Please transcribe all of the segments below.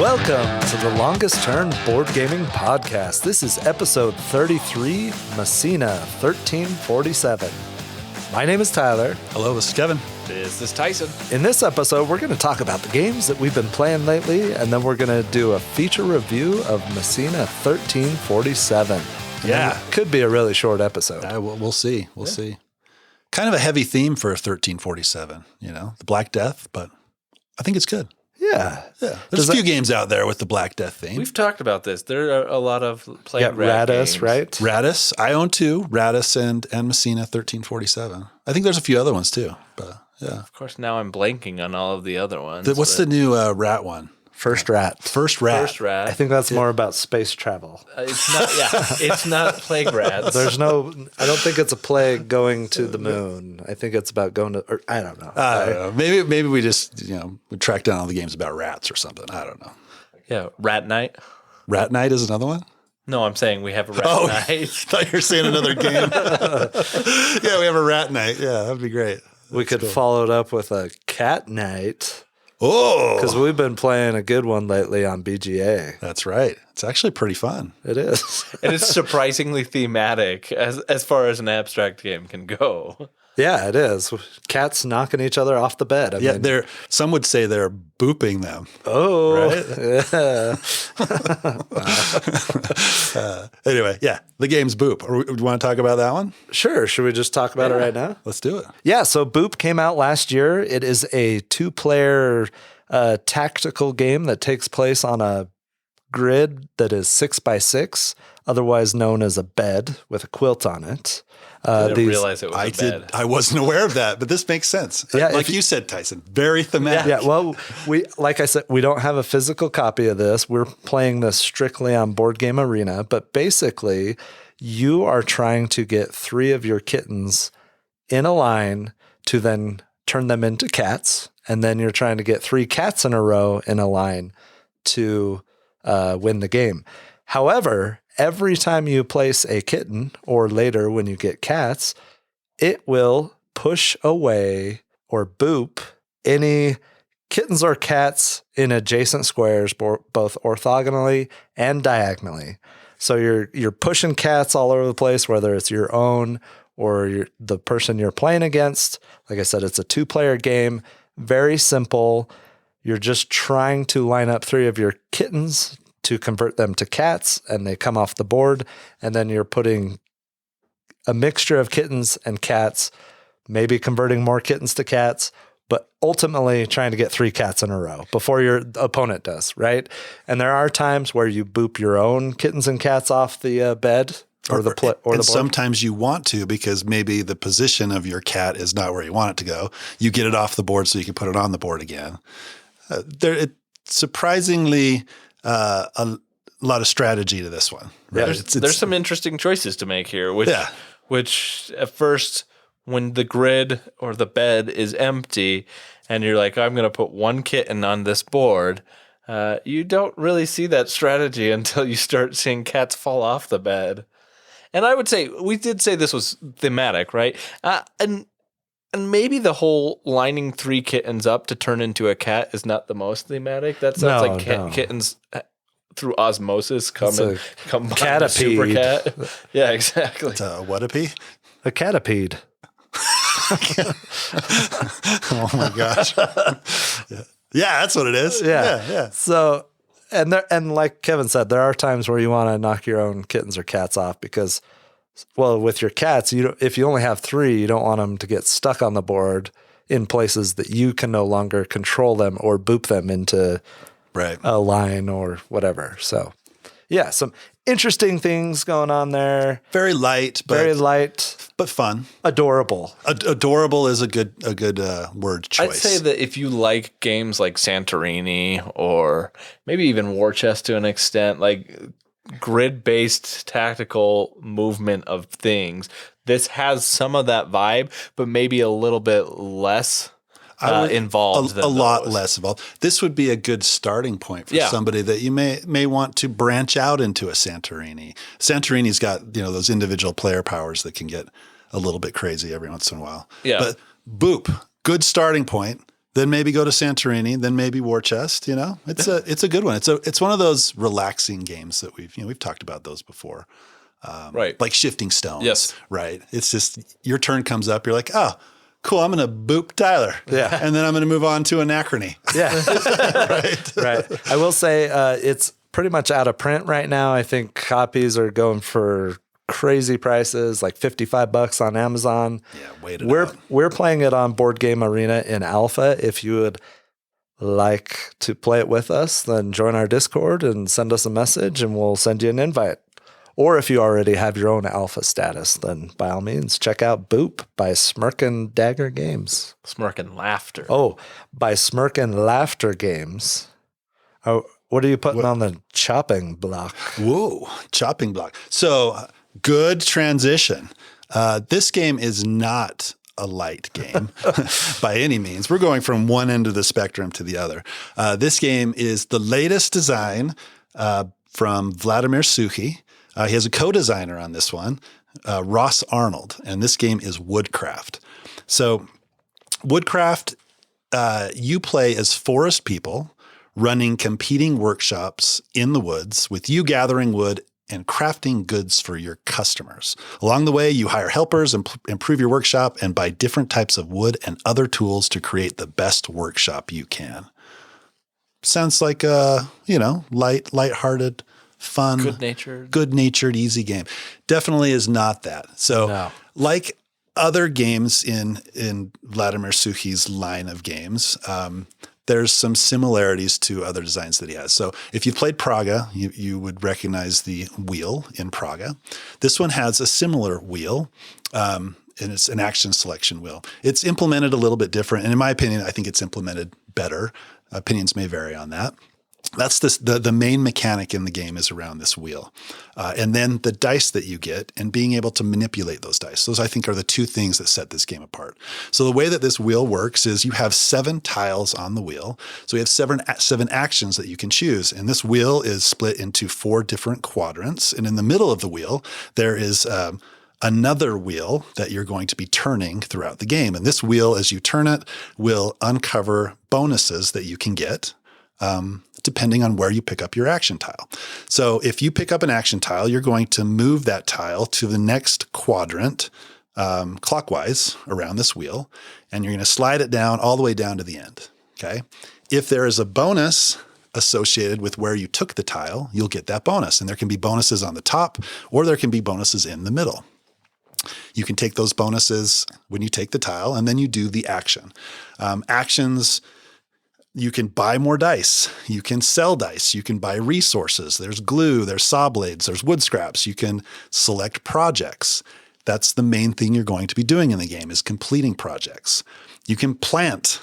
Welcome to the Longest Turn Board Gaming Podcast. This is episode 33, Messina 1347. My name is Tyler. Hello, this is Kevin. This is Tyson. In this episode, we're going to talk about the games that we've been playing lately, and then we're going to do a feature review of Messina 1347. Yeah. It could be a really short episode. We'll see. We'll see. Kind of a heavy theme for 1347, the Black Death, but I think it's good. Yeah. There's a few games out there with the Black Death theme. We've talked about this. There are a lot of playing Radis, right? Radis. I own two, Radis and Messina 1347. I think there's a few other ones too, but yeah. Of course, now I'm blanking on all of the other ones. What's the new rat one? First Rat. First Rat. First Rat. I think that's more about space travel. It's not. Yeah, it's not plague rats. I don't think it's a plague going to the moon. I think it's about going to, I don't know. I don't know. Maybe we just, we track down all the games about rats or something. I don't know. Yeah, Rat Night. Rat Night is another one? No, I'm saying we have a Rat Night. I thought you were saying another game. Yeah, we have a Rat Night. Yeah, that'd be great. We could follow it up with a Cat Night. Oh, because we've been playing a good one lately on BGA. That's right. It's actually pretty fun. It is. And it's surprisingly thematic as far as an abstract game can go. Yeah, it is. Cats knocking each other off the bed. I mean, some would say they're booping them. Oh, right? Yeah. Anyway, the game's Boop. Do you want to talk about that one? Sure. Should we just talk about it right now? Let's do it. Yeah. So Boop came out last year. It is a 2-player tactical game that takes place on a grid that is 6x6, otherwise known as a bed with a quilt on it. I didn't realize it was a bed. I wasn't aware of that, but this makes sense. Yeah, like you said, Tyson, very thematic. Yeah, well, like I said, we don't have a physical copy of this. We're playing this strictly on Board Game Arena, but basically you are trying to get 3 of your kittens in a line to then turn them into cats, and then you're trying to get 3 cats in a row in a line to win the game. However, every time you place a kitten, or later when you get cats, it will push away or boop any kittens or cats in adjacent squares, both orthogonally and diagonally. So you're pushing cats all over the place, whether it's your own or the person you're playing against. Like I said, it's a 2-player game, very simple. You're just trying to line up 3 of your kittens to convert them to cats, and they come off the board, and then you're putting a mixture of kittens and cats, maybe converting more kittens to cats, but ultimately trying to get 3 cats in a row before your opponent does, right? And there are times where you boop your own kittens and cats off the bed or the board. Sometimes you want to, because maybe the position of your cat is not where you want it to go. You get it off the board so you can put it on the board again. Surprisingly, a lot of strategy to this one. Right? Yeah, there's some interesting choices to make here, which at first, when the grid or the bed is empty and you're like, I'm going to put 1 kitten on this board, you don't really see that strategy until you start seeing cats fall off the bed. And I would say, we did say this was thematic, right? And maybe the whole lining 3 kittens up to turn into a cat is not the most thematic. That sounds kittens through osmosis come catapede. Super cat. Yeah, exactly. It's a what-a-pede? A catapede. Oh my gosh. Yeah, that's what it is. Yeah. So, and like Kevin said, there are times where you want to knock your own kittens or cats off because, well, with your cats, if you only have 3, you don't want them to get stuck on the board in places that you can no longer control them or boop them into a line or whatever. So, yeah, some interesting things going on there. Very light, but fun. Adorable. Adorable is a good word choice. I'd say that if you like games like Santorini or maybe even War Chest to an extent, like grid-based tactical movement of things, this has some of that vibe, but maybe a little bit less involved. A lot less involved. This would be a good starting point for somebody that you may want to branch out into a Santorini. Santorini's got those individual player powers that can get a little bit crazy every once in a while. Yeah. But Boop, good starting point. then maybe go to Santorini, then maybe War Chest. It's a good one. It's one of those relaxing games that we've talked about those before. Right. Like Shifting Stones. Yes. Right. It's just your turn comes up. You're like, oh, cool. I'm going to boop Tyler. Yeah. And then I'm going to move on to Anachrony. Yeah. Right. Right. I will say it's pretty much out of print right now. I think copies are going for crazy prices, like $55 on Amazon. Yeah, wait it out. We're playing it on Board Game Arena in alpha. If you would like to play it with us, then join our Discord and send us a message and we'll send you an invite. Or if you already have your own alpha status, then by all means, check out Boop by Smirkin' Dagger Games. Smirkin' Laughter. Oh, by Smirkin' Laughter Games. Oh, what are you putting on the chopping block? Whoa, chopping block. So good transition. This game is not a light game by any means. We're going from one end of the spectrum to the other. This game is the latest design from Vladimir Suchy. He has a co-designer on this one, Ross Arnold, and this game is Woodcraft. So Woodcraft, you play as forest people running competing workshops in the woods with you gathering wood and crafting goods for your customers. Along the way, you hire helpers and improve your workshop and buy different types of wood and other tools to create the best workshop you can. Sounds like a, lighthearted, fun, good-natured, easy game. Definitely is not that. So like other games in Vladimir Suchy's line of games, there's some similarities to other designs that he has. So if you've played Praga, you would recognize the wheel in Praga. This one has a similar wheel, and it's an action selection wheel. It's implemented a little bit different, and in my opinion, I think it's implemented better. Opinions may vary on that. That's the main mechanic in the game is around this wheel. And then the dice that you get and being able to manipulate those dice. Those, I think, are the two things that set this game apart. So the way that this wheel works is you have 7 tiles on the wheel. So you have seven actions that you can choose. And this wheel is split into 4 different quadrants. And in the middle of the wheel, there is another wheel that you're going to be turning throughout the game. And this wheel, as you turn it, will uncover bonuses that you can get depending on where you pick up your action tile. So if you pick up an action tile, you're going to move that tile to the next quadrant clockwise around this wheel, and you're going to slide it down all the way down to the end. Okay. If there is a bonus associated with where you took the tile, you'll get that bonus. And there can be bonuses on the top, or there can be bonuses in the middle. You can take those bonuses when you take the tile, and then you do the action. Actions, you can buy more dice. You can sell dice. You can buy resources. There's glue. There's saw blades. There's wood scraps. You can select projects. That's the main thing you're going to be doing in the game is completing projects. You can plant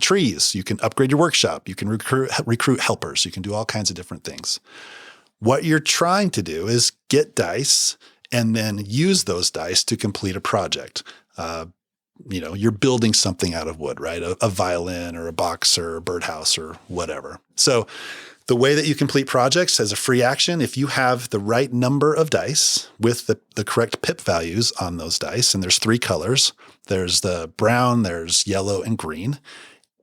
trees. You can upgrade your workshop. You can recruit helpers. You can do all kinds of different things. What you're trying to do is get dice and then use those dice to complete a project. You're building something out of wood, right? A violin or a box or a birdhouse or whatever. So the way that you complete projects as a free action, if you have the right number of dice with the correct pip values on those dice, and there's 3 colors, there's the brown, there's yellow, and green.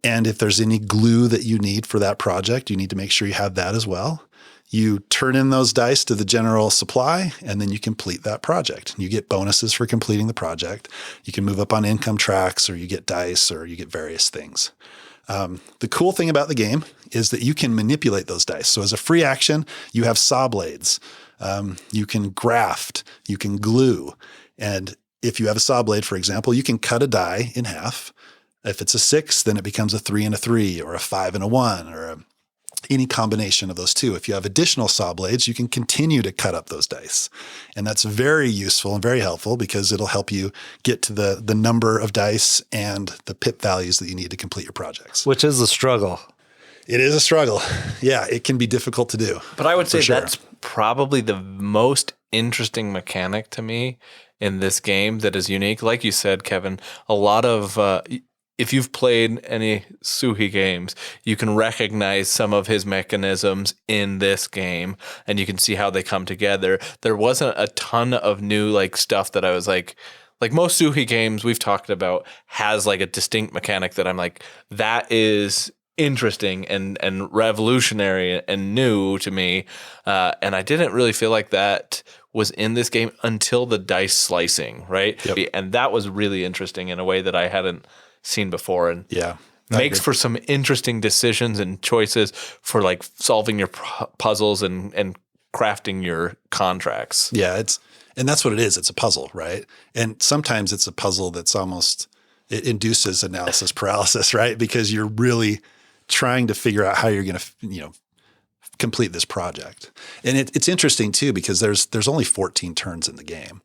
And if there's any glue that you need for that project, you need to make sure you have that as well. You turn in those dice to the general supply, and then you complete that project. You get bonuses for completing the project. You can move up on income tracks, or you get dice, or you get various things. The cool thing about the game is that you can manipulate those dice. So as a free action, you have saw blades. You can graft. You can glue. And if you have a saw blade, for example, you can cut a die in half. If it's a 6, then it becomes a 3 and a 3, or a 5 and a 1, or any combination of those two. If you have additional saw blades, you can continue to cut up those dice. And that's very useful and very helpful because it'll help you get to the number of dice and the pip values that you need to complete your projects. Which is a struggle. It is a struggle. Yeah, it can be difficult to do. But I would say that's probably the most interesting mechanic to me in this game that is unique. Like you said, Kevin, a lot of if you've played any Suchy games, you can recognize some of his mechanisms in this game, and you can see how they come together. There wasn't a ton of new stuff that I was like most Suchy games we've talked about has like a distinct mechanic that I'm like, that is interesting and revolutionary and new to me. And I didn't really feel like that was in this game until the dice slicing, right? Yep. And that was really interesting in a way that I hadn't seen before. And makes for some interesting decisions and choices for like solving your puzzles and crafting your contracts. Yeah, and that's what it is. It's a puzzle, right? And sometimes it's a puzzle that's almost, it induces analysis paralysis, right? Because you're really trying to figure out how you're going to, complete this project. And it's interesting too, because there's only 14 turns in the game.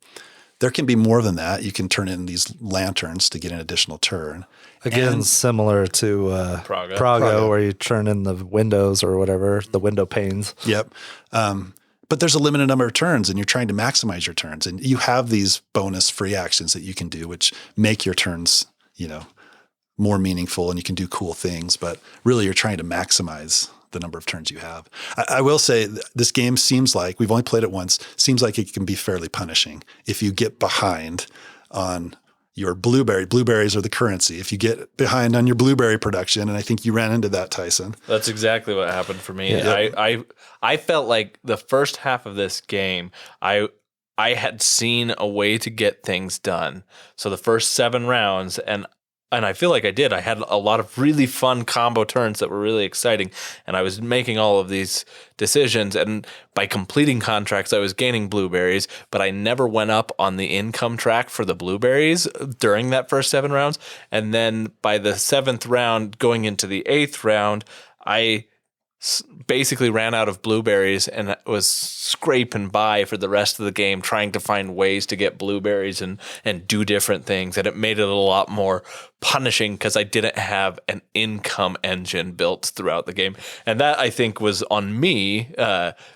There can be more than that. You can turn in these lanterns to get an additional turn. Again, similar to Praga, where you turn in the windows or whatever, the window panes. Yep. But there's a limited number of turns, and you're trying to maximize your turns. And you have these bonus free actions that you can do, which make your turns, more meaningful, and you can do cool things. But really, you're trying to maximize the number of turns you have. I will say this game seems like, we've only played it once, seems like it can be fairly punishing if you get behind on your blueberries are the currency. If you get behind on your blueberry production, and I think you ran into that, Tyson. That's exactly what happened for me. Yeah. I felt like the first half of this game, I had seen a way to get things done. So the first 7 rounds, and I feel like I did. I had a lot of really fun combo turns that were really exciting, and I was making all of these decisions. And by completing contracts, I was gaining blueberries, but I never went up on the income track for the blueberries during that first 7 rounds. And then by the 7th round, going into the 8th round, I basically ran out of blueberries and was scraping by for the rest of the game, trying to find ways to get blueberries and do different things. And it made it a lot more punishing because I didn't have an income engine built throughout the game. And that, I think, was on me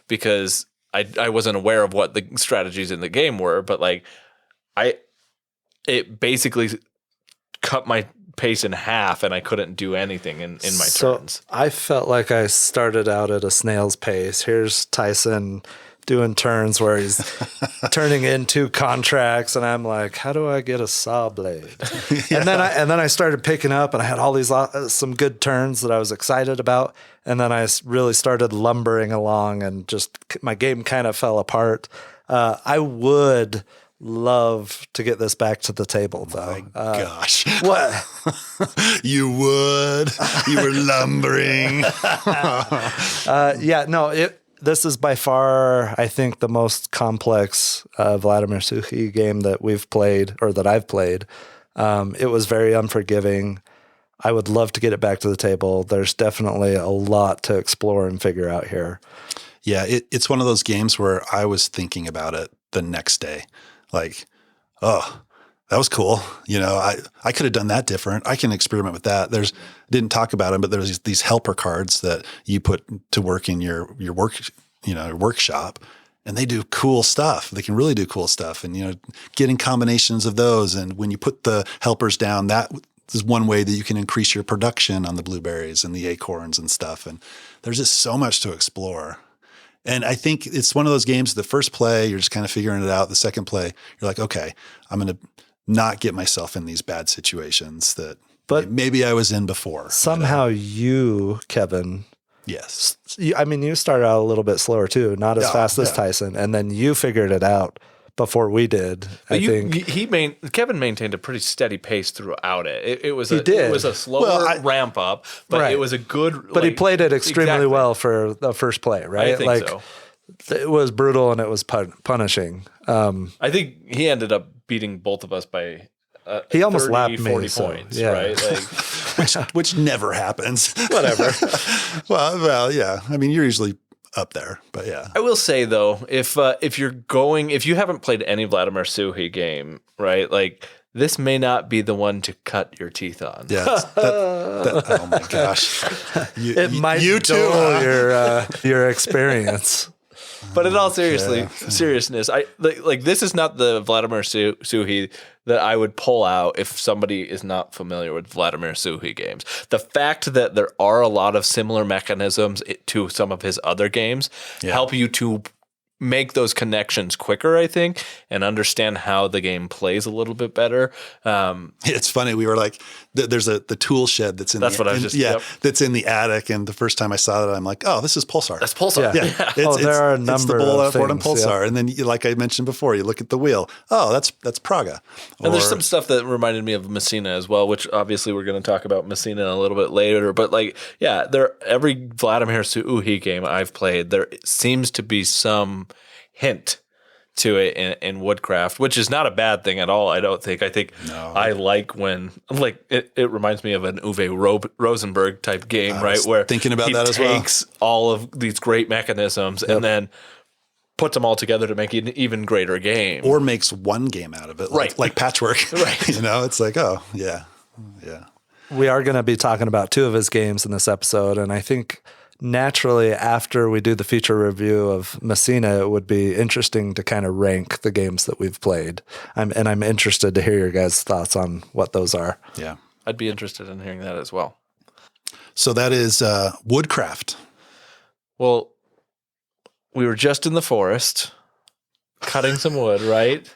because I wasn't aware of what the strategies in the game were. But like, it basically cut my pace in half, and I couldn't do anything in my turns. I felt like I started out at a snail's pace. Here's Tyson doing turns where he's turning into contracts, and I'm like, how do I get a saw blade? Yeah. And then I started picking up, and I had all these some good turns that I was excited about, and then I really started lumbering along, and just my game kind of fell apart. I would love to get this back to the table, though. My gosh. What? You would. You were lumbering. This is by far, I think, the most complex Vladimir Suchy game that we've played, or that I've played. It was very unforgiving. I would love to get it back to the table. There's definitely a lot to explore and figure out here. Yeah, it's one of those games where I was thinking about it the next day. Like, oh, that was cool. I could have done that different. I can experiment with that. Didn't talk about them, but there's these helper cards that you put to work in your workshop, and they do cool stuff. They can really do cool stuff, and getting combinations of those. And when you put the helpers down, that is one way that you can increase your production on the blueberries and the acorns and stuff. And there's just so much to explore. And I think it's one of those games, the first play, you're just kind of figuring it out. The second play, you're like, okay, I'm going to not get myself in these bad situations that maybe I was in before. Somehow you, Kevin. Yes. You started out a little bit slower too, not as fast as Tyson. And then you figured it out before we did. Kevin maintained a pretty steady pace throughout it. It was did. It was a slower ramp up, but It was a good. But he played it extremely well for the first play, right? I think so. It was brutal and it was punishing. I think he ended up beating both of us by he almost 30, lapped 40 me, points, yeah. right? Like, which never happens. Whatever. well, yeah. I mean, you're usually up there, but yeah. I will say though, if you haven't played any Vladimir Suchy game, right? Like, this may not be the one to cut your teeth on. Yeah. Oh my gosh. It might dull your experience. But in all seriousness, I like this is not the Vladimir Suchy that I would pull out if somebody is not familiar with Vladimir Suchy games. The fact that there are a lot of similar mechanisms to some of his other games help you to make those connections quicker, I think, and understand how the game plays a little bit better. It's funny. We were like, there's the tool shed that's in that's in the attic. And the first time I saw that, I'm like, oh, this is Pulsar. That's Pulsar. Yeah. There are a number it's the bullet of and Pulsar. And then, like I mentioned before, you look at the wheel. Oh, that's Praga. And there's some stuff that reminded me of Messina as well, which obviously we're going to talk about Messina a little bit later. But every Vladimir Suchy game I've played, there seems to be some hint to it in Woodcraft, which is not a bad thing at all. I don't think. I think I like when it reminds me of an Uwe Rosenberg type game, right? Where thinking about that as well. He takes all of these great mechanisms and then puts them all together to make an even greater game, or makes one game out of it, like Patchwork. Right? It's like, oh yeah. We are going to be talking about 2 of his games in this episode, and I think naturally after we do the feature review of Messina, it would be interesting to kind of rank the games that we've played. I'm interested to hear your guys' thoughts on what those are. Yeah, I'd be interested in hearing that as well. So that is Woodcraft. Well, we were just in the forest cutting some wood, right?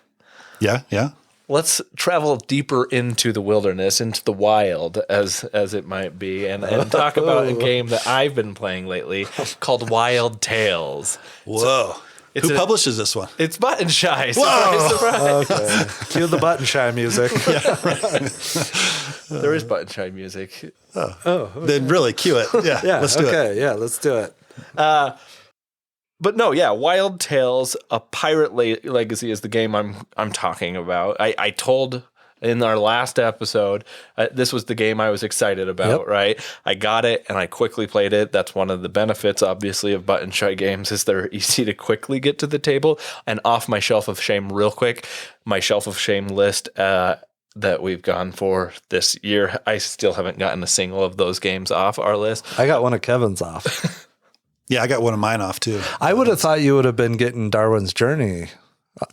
Yeah. Let's travel deeper into the wilderness, into the wild, as it might be, and talk about a game that I've been playing lately called Wildtails. Whoa. Who publishes this one? It's Button Shy. Whoa. Surprise. Okay. Cue the Button Shy music. There is Button Shy music. Then really cue it. Yeah. Let's do it. Okay, yeah, let's do it. But no, Wildtails, A Pirate Legacy is the game I'm talking about. I told in our last episode, this was the game I was excited about, right? I got it and I quickly played it. That's one of the benefits, obviously, of Button Shy games is they're easy to quickly get to the table. And off my shelf of shame real quick, my shelf of shame list that we've gone for this year, I still haven't gotten a single of those games off our list. I got one of Kevin's off. Yeah, I got one of mine off too. I would have thought you would have been getting Darwin's Journey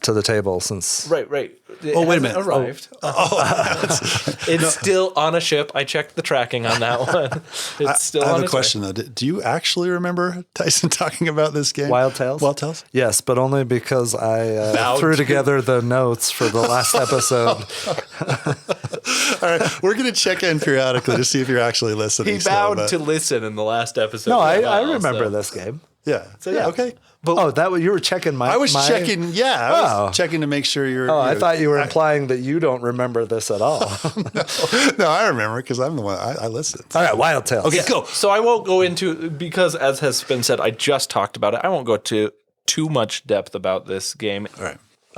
to the table since. Right. Oh, wait a minute. Arrived. It's still on a ship. I checked the tracking on that one. It's still on I have a question though. Do you actually remember Tyson talking about this game? Wildtails? Yes, but only because I threw together the notes for the last episode. All right, we're going to check in periodically to see if you're actually listening. He vowed to listen in the last episode. No, I remember this game. Yeah. So yeah, okay. But you were checking my. I was checking. Yeah, I was checking to make sure you're. I thought you were implying that you don't remember this at all. No, I remember because I'm the one. I listened. All right, Wildtails. Okay, go. So I won't go into because, as has been said, I just talked about it. I won't go to too much depth about this game.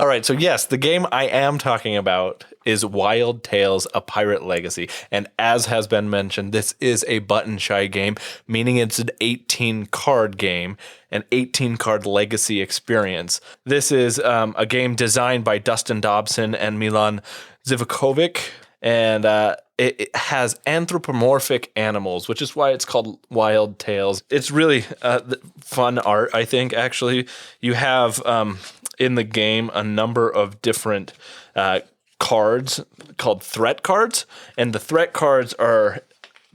All right. So yes, the game I am talking about is Wildtails: A Pirate Legacy, and as has been mentioned, this is a Button Shy game, meaning it's an 18-card game, an 18-card legacy experience. This is a game designed by Dustin Dobson and Milan Zivkovic, and it has anthropomorphic animals, which is why it's called Wildtails. It's really fun art, I think. Actually, you have in the game a number of different cards called threat cards, and the threat cards are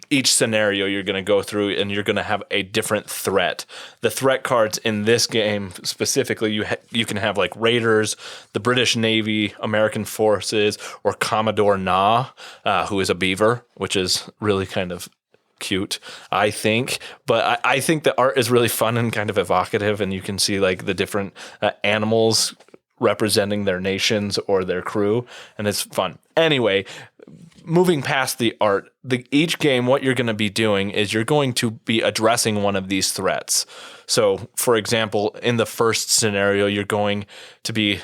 each scenario you're going to go through and you're going to have a different threat. The threat cards in this game specifically, you can have like Raiders, the British Navy, American Forces, or Commodore Na, who is a beaver, which is really kind of cute, I think. But I think the art is really fun and kind of evocative, and you can see like the different animals representing their nations or their crew, and it's fun. Anyway, moving past the art, each game, what you're going to be doing is you're going to be addressing one of these threats. So, for example, in the first scenario, you're going to be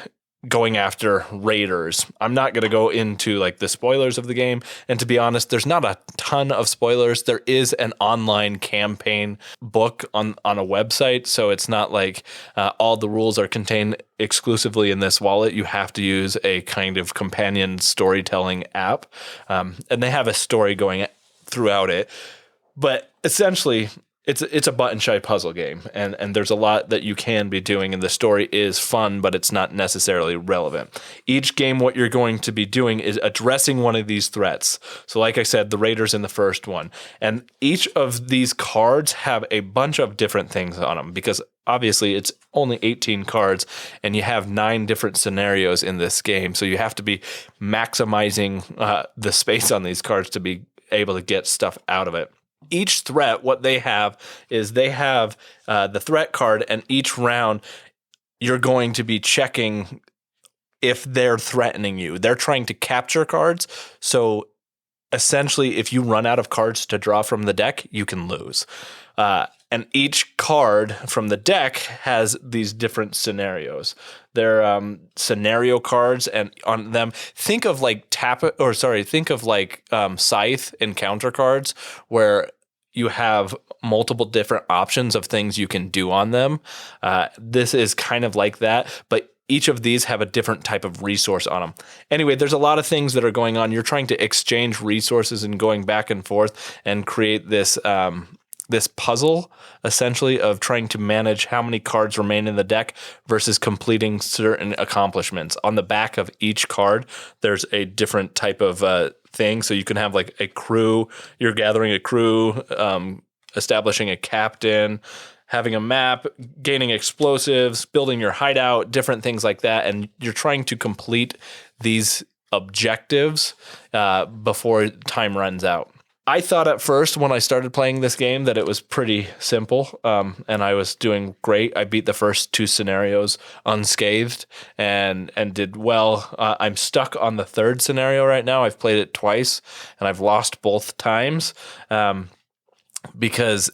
going after raiders. I'm not going to go into like the spoilers of the game. And to be honest, there's not a ton of spoilers. There is an online campaign book on a website. So it's not like all the rules are contained exclusively in this wallet. You have to use a kind of companion storytelling app. And they have a story going throughout it. But essentially, it's a Button Shy puzzle game, and there's a lot that you can be doing, and the story is fun, but it's not necessarily relevant. Each game, what you're going to be doing is addressing one of these threats. So like I said, the Raiders in the first one. And each of these cards have a bunch of different things on them, because obviously it's only 18 cards and you have 9 different scenarios in this game. So you have to be maximizing the space on these cards to be able to get stuff out of it. Each threat, what they have is they have the threat card, and each round you're going to be checking if they're threatening you. They're trying to capture cards. So essentially, if you run out of cards to draw from the deck, you can lose. And each card from the deck has these different scenarios. They're scenario cards, and on them, think of like Scythe encounter cards, where you have multiple different options of things you can do on them. This is kind of like that, but each of these have a different type of resource on them. Anyway, there's a lot of things that are going on. You're trying to exchange resources and going back and forth and create this this puzzle, essentially, of trying to manage how many cards remain in the deck versus completing certain accomplishments. On the back of each card, there's a different type of thing. So you can have like a crew. You're gathering a crew, establishing a captain, having a map, gaining explosives, building your hideout, different things like that. And you're trying to complete these objectives before time runs out. I thought at first when I started playing this game that it was pretty simple, and I was doing great. I beat the first 2 scenarios unscathed and did well. I'm stuck on the 3rd scenario right now. I've played it twice, and I've lost both times because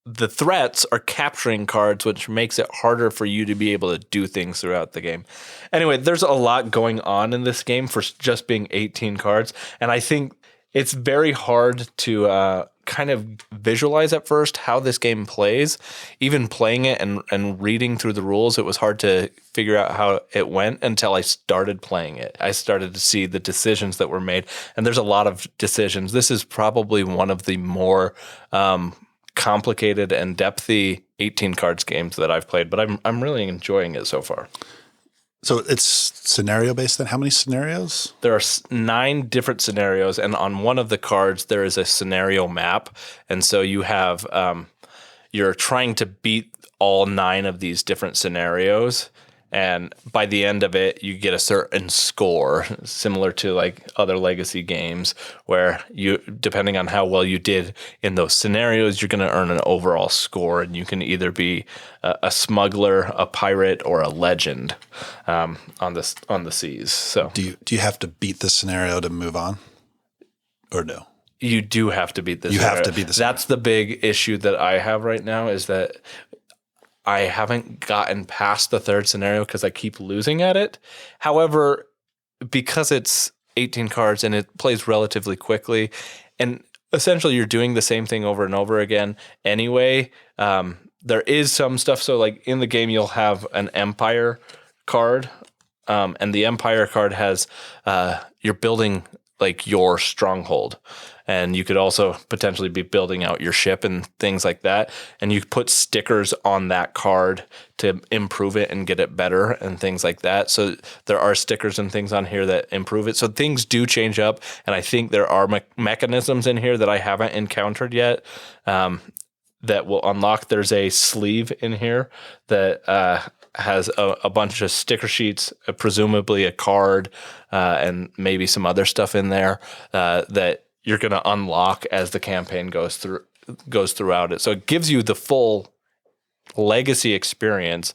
the threats are capturing cards, which makes it harder for you to be able to do things throughout the game. Anyway, there's a lot going on in this game for just being 18 cards, and I think it's very hard to kind of visualize at first how this game plays. Even playing it and reading through the rules, it was hard to figure out how it went until I started playing it. I started to see the decisions that were made, and there's a lot of decisions. This is probably one of the more complicated and depthy 18 cards games that I've played, but I'm really enjoying it so far. So it's scenario based then? How many scenarios? There are 9 different scenarios, and on one of the cards there is a scenario map. And so you have you're trying to beat all 9 of these different scenarios, and by the end of it you get a certain score, similar to like other legacy games, where you, depending on how well you did in those scenarios, you're going to earn an overall score, and you can either be a smuggler, a pirate, or a legend on the seas. So do you have to beat the scenario to move on, or no? You do have to beat this. You have to beat the scenario. That's the big issue that I have right now, is that I haven't gotten past the 3rd scenario because I keep losing at it. However, because it's 18 cards and it plays relatively quickly, and essentially you're doing the same thing over and over again anyway, there is some stuff. So like in the game, you'll have an Empire card, and the Empire card has you're building like your stronghold. And you could also potentially be building out your ship and things like that. And you put stickers on that card to improve it and get it better and things like that. So there are stickers and things on here that improve it. So things do change up. And I think there are mechanisms in here that I haven't encountered yet that will unlock. There's a sleeve in here that has a bunch of sticker sheets, presumably a card, and maybe some other stuff in there that you're going to unlock as the campaign goes throughout it. So it gives you the full legacy experience,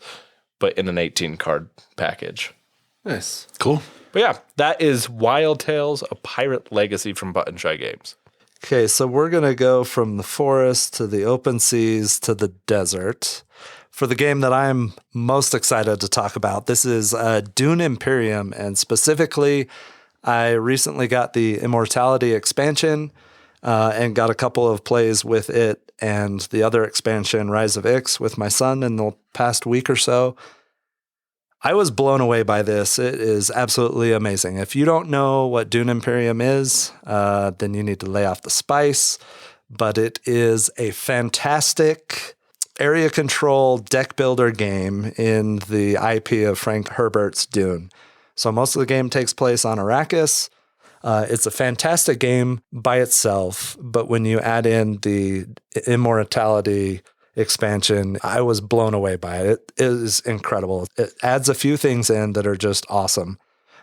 but in an 18 card package. Nice. Cool. But yeah, that is Wildtails, a pirate legacy from Button Shy Games. Okay, so we're going to go from the forest to the open seas to the desert. For the game that I'm most excited to talk about, this is Dune Imperium, and specifically I recently got the Immortality expansion and got a couple of plays with it and the other expansion, Rise of Ix, with my son in the past week or so. I was blown away by this. It is absolutely amazing. If you don't know what Dune Imperium is, then you need to lay off the spice. But it is a fantastic area control deck builder game in the IP of Frank Herbert's Dune. So most of the game takes place on Arrakis. It's a fantastic game by itself, but when you add in the Immortality expansion. I was blown away by it. It is incredible. It adds a few things in that are just awesome.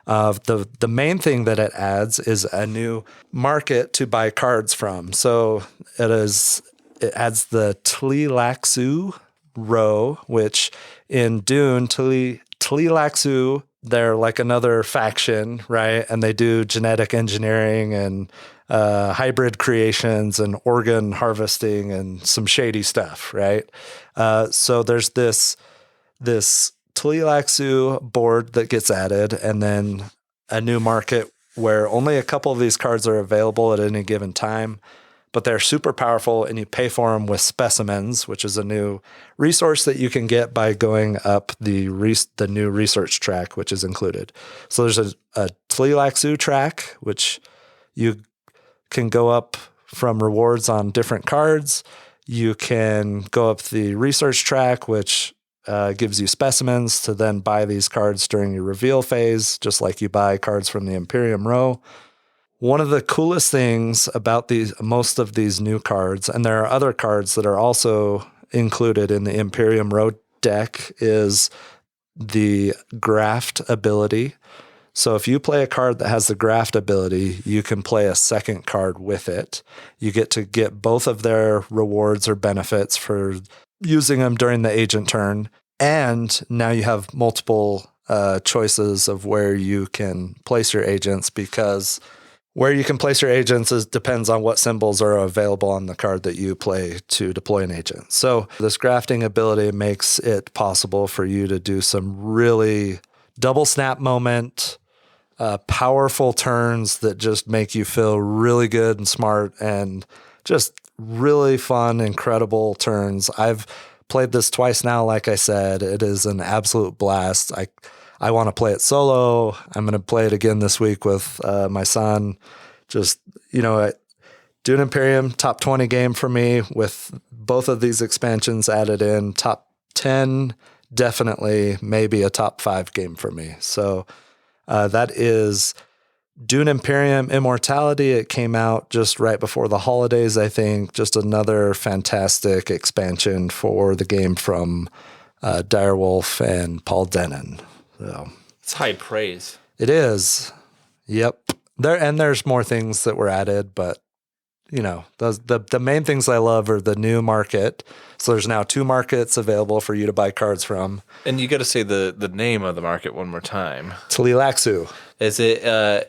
The main thing that it adds is a new market to buy cards from. So it adds the Tleilaxu row, which in Dune, Tleilaxu, they're like another faction, right? And they do genetic engineering and hybrid creations and organ harvesting and some shady stuff, right? So there's this Tleilaxu board that gets added, and then a new market where only a couple of these cards are available at any given time, but they're super powerful, and you pay for them with specimens, which is a new resource that you can get by going up the new research track, which is included. So there's a Tleilaxu track, which you can go up from rewards on different cards. You can go up the research track, which gives you specimens to then buy these cards during your reveal phase, just like you buy cards from the Imperium row. One of the coolest things about most of these new cards, and there are other cards that are also included in the Imperium row deck, is the graft ability. So if you play a card that has the graft ability, you can play a second card with it. You get to get both of their rewards or benefits for using them during the agent turn. And now you have multiple choices of where you can place your agents, because where you can place your agents depends on what symbols are available on the card that you play to deploy an agent. So this grafting ability makes it possible for you to do some really double snap moment, powerful turns that just make you feel really good and smart, and just really fun, incredible turns. I've played this twice now. Like I said, it is an absolute blast. I want to play it solo. I'm going to play it again this week with my son. Just, Dune Imperium, top 20 game for me with both of these expansions added in. Top 10, definitely, maybe a top 5 game for me. So that is Dune Imperium Immortality. It came out just right before the holidays, I think. Just another fantastic expansion for the game from Direwolf and Paul Denon. So It's high praise. it is. Yep. There's more things that were added, but the main things I love are the new market. So there's now 2 markets available for you to buy cards from. And you got to say the name of the market one more time. Tleilaxu. Is it?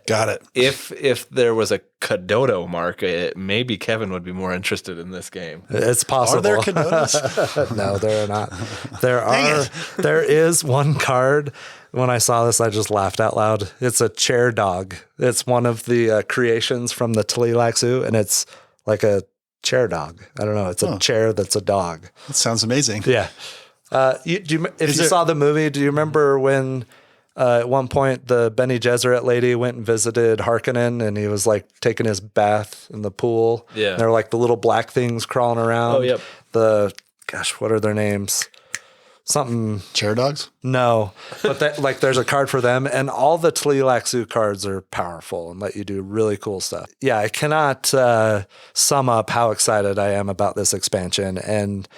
Got it. If there was a Kadodo market, maybe Kevin would be more interested in this game. It's possible. Are there Kadodas? No, there are not. There is one card. When I saw this, I just laughed out loud. It's a chair dog. It's one of the creations from the Tleilaxu, and it's like a chair dog. I don't know. It's a chair that's a dog. That sounds amazing. Yeah. If you saw the movie, do you remember when at one point the Bene Gesserit lady went and visited Harkonnen, and he was like taking his bath in the pool? Yeah. And there were like the little black things crawling around. Oh, yep. What are their names? Something. Chair dogs? No, but there's a card for them, and all the Tleilaxu cards are powerful and let you do really cool stuff. Yeah, I cannot sum up how excited I am about this expansion, and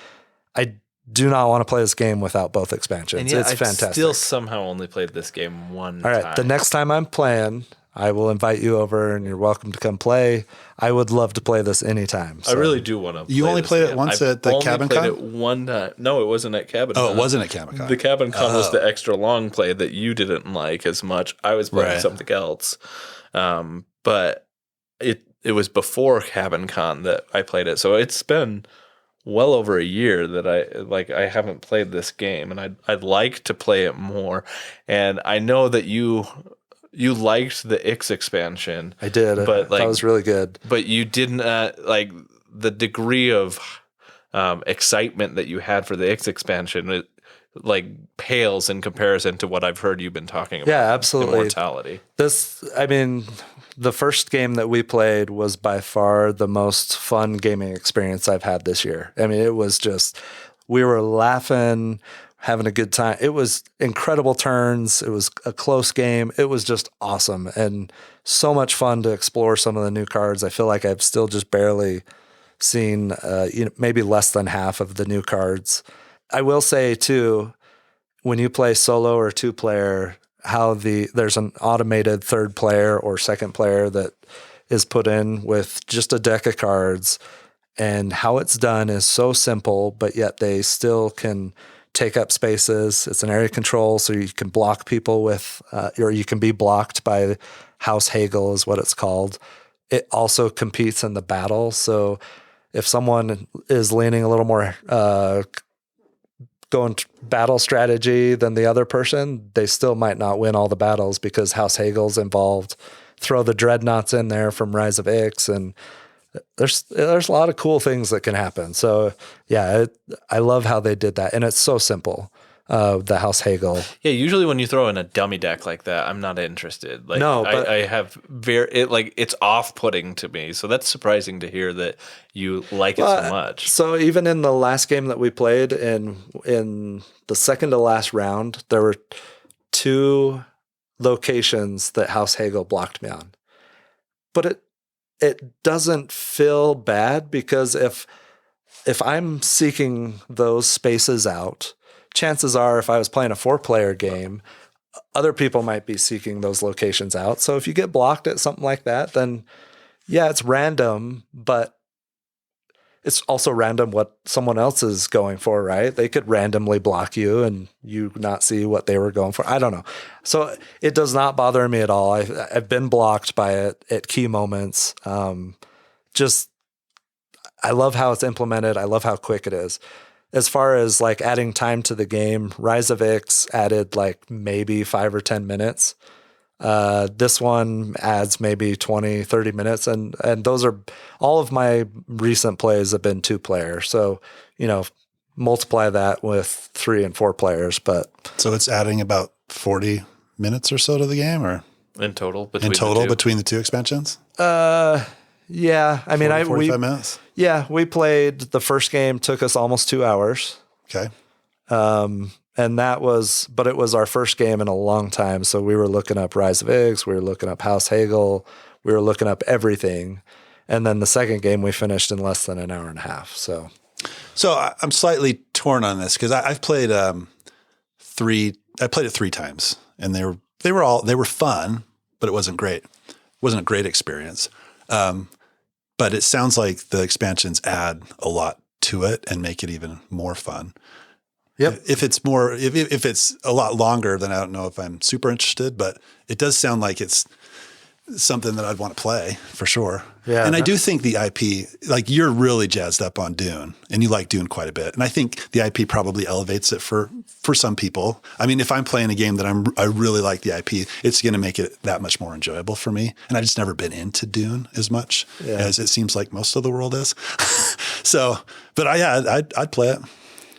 I do not want to play this game without both expansions. And yet, it's fantastic. Still somehow only played this game one All right, time. the next time I'm playing, I will invite you over, and you're welcome to come play. I would love to play this anytime. I really do want to. You only played it once at the Cabin Con? I only played it one time. No, it wasn't at Cabin Con. Oh, it wasn't at Cabin Con. The Cabin Con was the extra long play that you didn't like as much. I was playing something else. But it was before Cabin Con that I played it. So it's been well over a year that I haven't played this game, and I'd like to play it more. And I know that you liked the Ix expansion. I did, but that was really good. But you didn't like the degree of excitement that you had for the Ix expansion. It like pales in comparison to what I've heard you've been talking about. Yeah, absolutely. Immortality. The first game that we played was by far the most fun gaming experience I've had this year. I mean, it was just, we were laughing, having a good time. It was incredible turns. It was a close game. It was just awesome and so much fun to explore some of the new cards. I feel like I've still just barely seen maybe less than half of the new cards. I will say too, when you play solo or 2-player, how there's an automated 3rd player or 2nd player that is put in with just a deck of cards, and how it's done is so simple, but yet they still can take up spaces. It's an area control, so you can block people with, or you can be blocked by House Hagel is what it's called. It also competes in the battle. So if someone is leaning a little more going battle strategy than the other person, they still might not win all the battles because House Hagel's involved. Throw the dreadnoughts in there from Rise of Ix, and there's a lot of cool things that can happen. So yeah, I love how they did that, and it's so simple. The House Hagel. Yeah, usually when you throw in a dummy deck like that, I'm not interested. Like, no, but I have it's off-putting to me. So that's surprising to hear that you like it so much. So even in the last game that we played, in the second to last round, there were 2 locations that House Hagel blocked me on. But it doesn't feel bad, because if I'm seeking those spaces out, chances are if I was playing a 4-player game, other people might be seeking those locations out. So if you get blocked at something like that, then yeah, it's random, but it's also random what someone else is going for, right? They could randomly block you and you not see what they were going for. I don't know. So it does not bother me at all. I've been blocked by it at key moments. I love how it's implemented. I love how quick it is. As far as like adding time to the game, Rise of Ix added like maybe 5 or 10 minutes. This one adds maybe 20, 30 minutes. And those are all of my recent plays have been 2-player. So, multiply that with 3 and 4 players, so it's adding about 40 minutes or so to the game, or in total between the 2 expansions? Yeah. I mean, 45 minutes. Yeah, we played the first game, took us almost 2 hours. Okay. And it was our first game in a long time. So we were looking up Rise of Ix, we were looking up House Hagel, we were looking up everything. And then the second game we finished in less than an hour and a half. So I'm slightly torn on this, because I've played I played it 3 times, and they were fun, but it wasn't great. It wasn't a great experience. But it sounds like the expansions add a lot to it and make it even more fun. Yep. If it's a lot longer, then I don't know if I'm super interested, but it does sound like it's something that I'd want to play for sure. Yeah. And I do think the IP, like, you're really jazzed up on Dune, and you like Dune quite a bit. And I think the IP probably elevates it for some people. I mean, if I'm playing a game that I really like the IP, it's going to make it that much more enjoyable for me. And I've just never been into Dune as much as it seems like most of the world is. So, but I'd play it.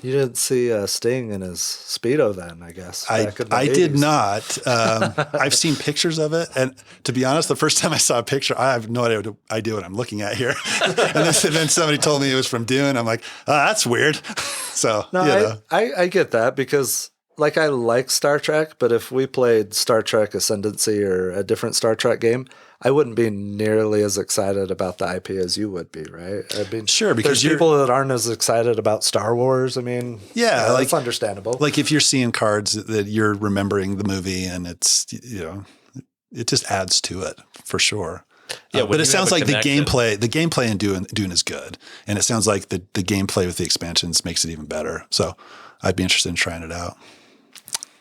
You didn't see Sting in his Speedo then, I guess. I did not. I've seen pictures of it. And to be honest, the first time I saw a picture, I have no idea what I'm looking at here. And then somebody told me it was from Dune. I'm like, oh, that's weird. So, no, I get that, because like, I like Star Trek, but if we played Star Trek Ascendancy or a different Star Trek game, I wouldn't be nearly as excited about the IP as you would be, right? I mean, sure, because there's people that aren't as excited about Star Wars. I mean, like, it's understandable. Like, if you're seeing cards that you're remembering the movie, and it's, it just adds to it for sure. Yeah, but it sounds like the gameplay in Dune is good, and it sounds like the gameplay with the expansions makes it even better. So I'd be interested in trying it out.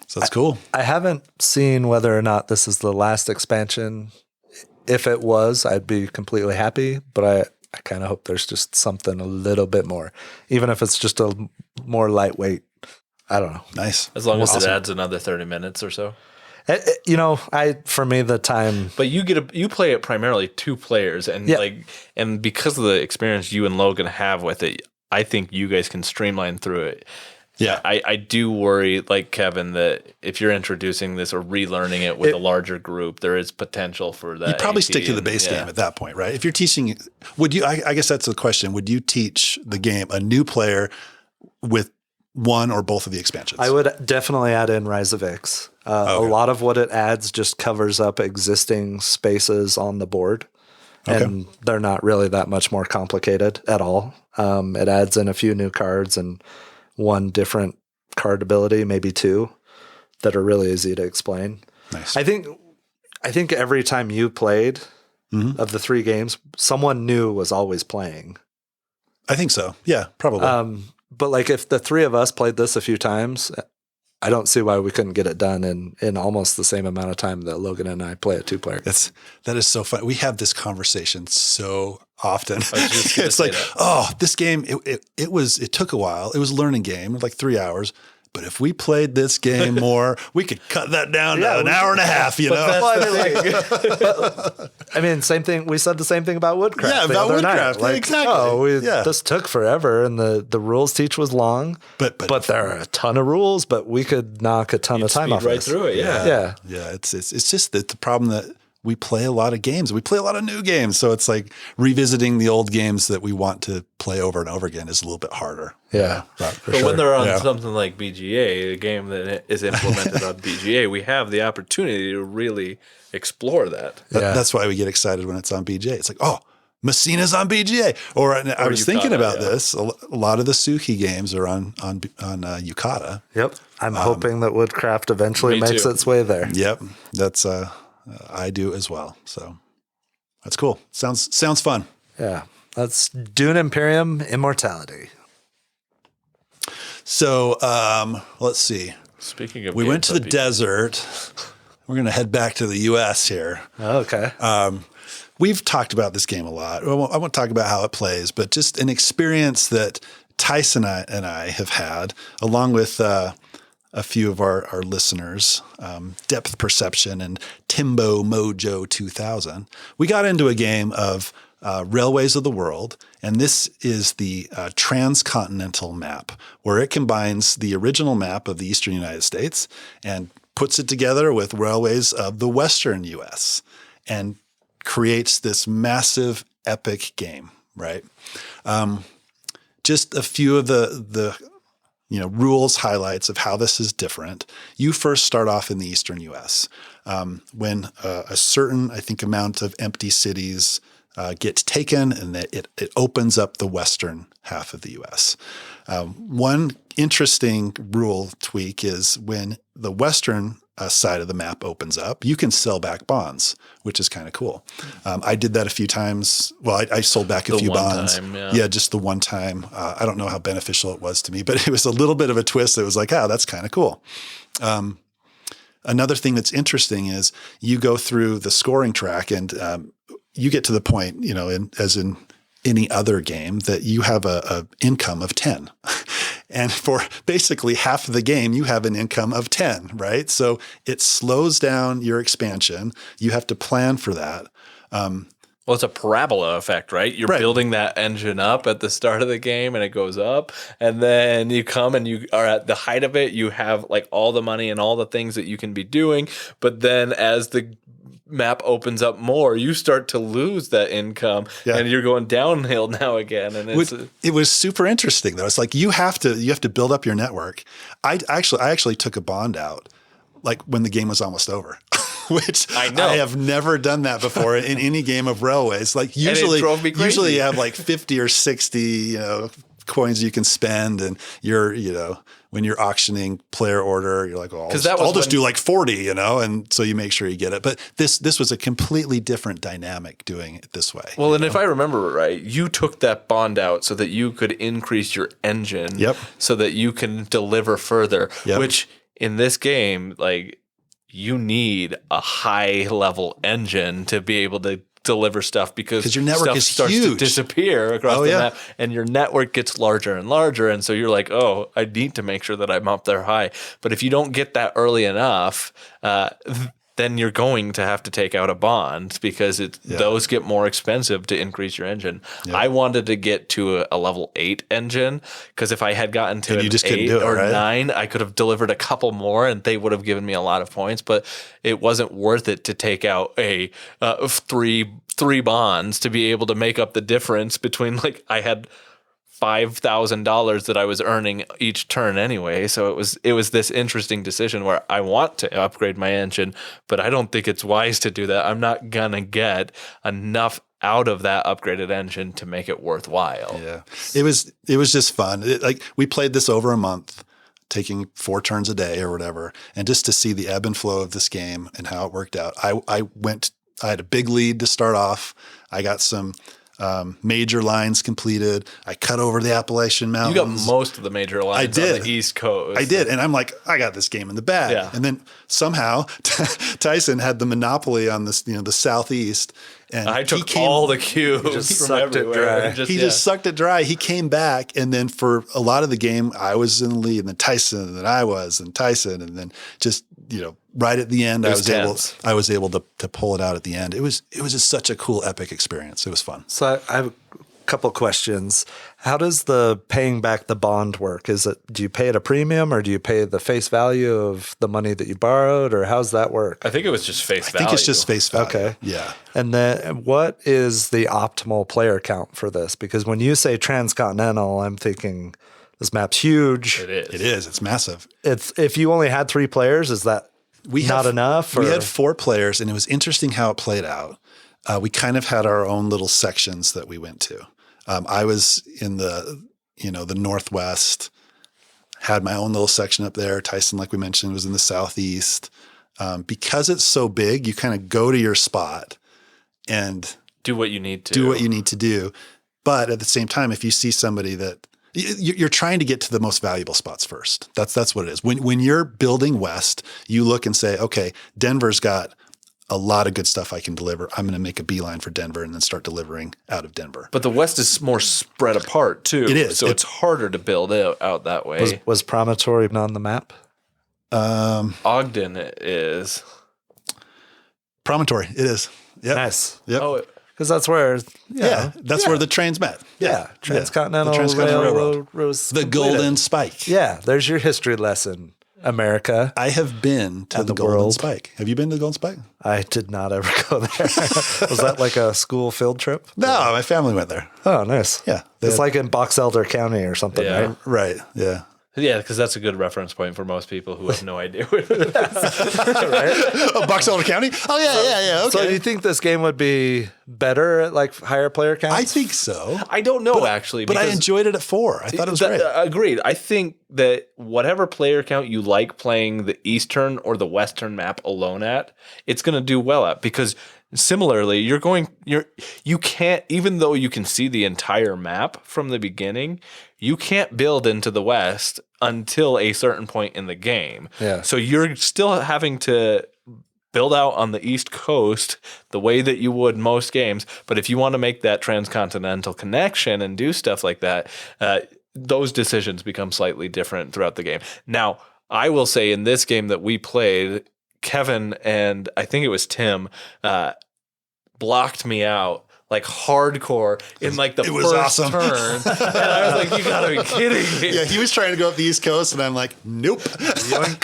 So that's cool. I haven't seen whether or not this is the last expansion. If it was, I'd be completely happy, but I kind of hope there's just something a little bit more, even if it's just a more lightweight. I don't know. Nice. As long as it adds another 30 minutes or so. For me, the time. But you play it primarily 2 players, and and because of the experience you and Logan have with it, I think you guys can streamline through it. Yeah, I do worry, like Kevin, that if you're introducing this or relearning it with a larger group, there is potential for that. You'd probably stick to the base game at that point, right? If you're teaching, would you? I guess that's the question. Would you teach the game a new player with one or both of the expansions? I would definitely add in Rise of Ix. A lot of what it adds just covers up existing spaces on the board. and they're not really that much more complicated at all. It adds in a few new cards and one different card ability, maybe two, that are really easy to explain. Nice. I think every time you played of the 3 games, someone new was always playing. I think so. Yeah, probably. But like if the 3 of us played this a few times, I don't see why we couldn't get it done in almost the same amount of time that Logan and I play a 2-player. That is so fun. We have this conversation so often. It's like, oh, this game, it took a while. It was a learning game, like 3 hours. But if we played this game more, we could cut that down to an hour and a half, you know? I mean, same thing. We said the same thing about Woodcraft. Yeah, about Woodcraft. Like, exactly. This took forever, and the rules teach was long. But there are a ton of rules, but we could knock a ton of time off right through it. Yeah. It's just that the problem that we play a lot of games. We play a lot of new games. So it's like revisiting the old games that we want to play over and over again is a little bit harder. Yeah. But when they're on something like BGA, a game that is implemented on BGA, we have the opportunity to really explore that. That's why we get excited when it's on BGA. It's like, oh, Messina's on BGA. Or I was thinking about this. A lot of the Suchy games are on Yukata. Yep. I'm hoping that Woodcraft eventually makes its way there. Yep. That's I do as well. So that's cool. Sounds fun. Yeah. That's Dune, Imperium, Immortality. So let's see. Speaking of, we went to the desert. We're going to head back to the U.S. here. Okay. We've talked about this game a lot. I won't talk about how it plays, but just an experience that Tyson and I have had, along with a few of our listeners, Depth Perception and Timbo Mojo 2000. We got into a game of Railways of the World, and this is the transcontinental map, where it combines the original map of the eastern United States and puts it together with railways of the western U.S. and creates this massive, epic game, right? Just a few of the rules, highlights of how this is different. You first start off in the eastern U.S. When a certain, I think, amount of empty cities gets taken, and it opens up the western half of the U.S. One interesting rule tweak is when the western side of the map opens up, you can sell back bonds, which is kind of cool. I did that a few times. Well, I sold back a few bonds. Just the one time. I don't know how beneficial it was to me, but it was a little bit of a twist that was like, that's kind of cool. Another thing that's interesting is you go through the scoring track and you get to the point, as in any other game, that you have a income of 10. And for basically half of the game, you have an income of 10, right? So it slows down your expansion. You have to plan for that. Well, it's a parabola effect, right? You're building that engine up at the start of the game and it goes up. And then you come and you are at the height of it. You have like all the money and all the things that you can be doing. But then as the map opens up more, you start to lose that income and you're going downhill now again. And it was super interesting though. It's like you have to build up your network. I actually took a bond out like when the game was almost over. Which I have never done that before in any game of railways. Like usually you have like 50 or 60, coins you can spend, and when you're auctioning player order, you're like, I'll just do like 40, and so you make sure you get it. But this was a completely different dynamic doing it this way. Well, and if I remember right, you took that bond out so that you could increase your engine, so that you can deliver further. Which in this game, like, you need a high level engine to be able to deliver stuff because your network stuff is starts huge. to disappear across the map, and your network gets larger and larger. And so you're like, I need to make sure that I'm up there high. But if you don't get that early enough, then you're going to have to take out a bond because those get more expensive to increase your engine. I wanted to get to a level 8 engine because if I had gotten to an 8 or 9, I could have delivered a couple more and they would have given me a lot of points, but it wasn't worth it to take out a three bonds to be able to make up the difference between, like, I had $5,000 that I was earning each turn anyway. So it was this interesting decision where I want to upgrade my engine, but I don't think it's wise to do that. I'm not gonna get enough out of that upgraded engine to make it worthwhile. Yeah, it was just fun. Like we played this over a month, taking 4 turns a day or whatever, and just to see the ebb and flow of this game and how it worked out. I had a big lead to start off. I got some major lines completed. I cut over the Appalachian Mountains. You got most of the major lines on the East Coast. I did. And I'm like, I got this game in the bag. Yeah. And then somehow Tyson had the monopoly on this, the Southeast. And I took all the cubes just from sucked it everywhere. dry. He just sucked it dry. He came back, and then for a lot of the game, I was in the lead, and then Tyson, and then I was, and Tyson, and then just right at the end, I was able to pull it out at the end. It was just such a cool, epic experience. It was fun. So I have a couple questions. How does the paying back the bond work? Do you pay it a premium, or do you pay the face value of the money that you borrowed, or how's that work? I think it was just face value. I think it's just face value. Okay. Yeah. And then what is the optimal player count for this? Because when you say transcontinental, I'm thinking this map's huge. It is. It is. It's massive. If you only had 3 players, is that not enough? We had 4 players, and it was interesting how it played out. We kind of had our own little sections that we went to. I was in the Northwest, had my own little section up there. Tyson, like we mentioned, was in the Southeast. Because it's so big, you kind of go to your spot and do what you need to. do. But at the same time, if you see somebody that you're trying to get to the most valuable spots first. That's what it is. When you're building west, you look and say, okay, Denver's got a lot of good stuff I can deliver. I'm going to make a beeline for Denver and then start delivering out of Denver. But the West is more spread apart too. It is. So it's harder to build out that way. Was Promontory even on the map? Ogden is. Promontory, it is. Yep. Nice. Yep. Oh, Because that's where, that's where the trains met. Transcontinental, The Transcontinental Railroad. was The completed. Golden Spike. Yeah, there's your history lesson, America. I have been to And the the Golden world. Spike. Have you been to the Golden Spike? I did not ever go there. Was that like a school field trip? No, my family went there. Oh, nice. Yeah. It's like in Box Elder County or something, Yeah. right? Right. Yeah. yeah, because that's a good reference point for most people who have no idea what it is. Oh, Box Elder County? Oh, yeah. Okay. So do you think this game would be better at like higher player counts? I think so. I don't know actually. But I because enjoyed it at 4. I thought it was great. Agreed. I think that whatever player count you like playing the Eastern or the Western map alone at, it's going to do well at, because similarly, you can't, even though you can see the entire map from the beginning, you can't build into the West until a certain point in the game. Yeah. So you're still having to build out on the East Coast the way that you would most games. But if you want to make that transcontinental connection and do stuff like that, those decisions become slightly different throughout the game. Now, I will say in this game that we played, Kevin and I think it was Tim blocked me out like hardcore in like the It was first awesome. turn. And I was like, you gotta be kidding me. Yeah, he was trying to go up the East Coast, and I'm like, nope.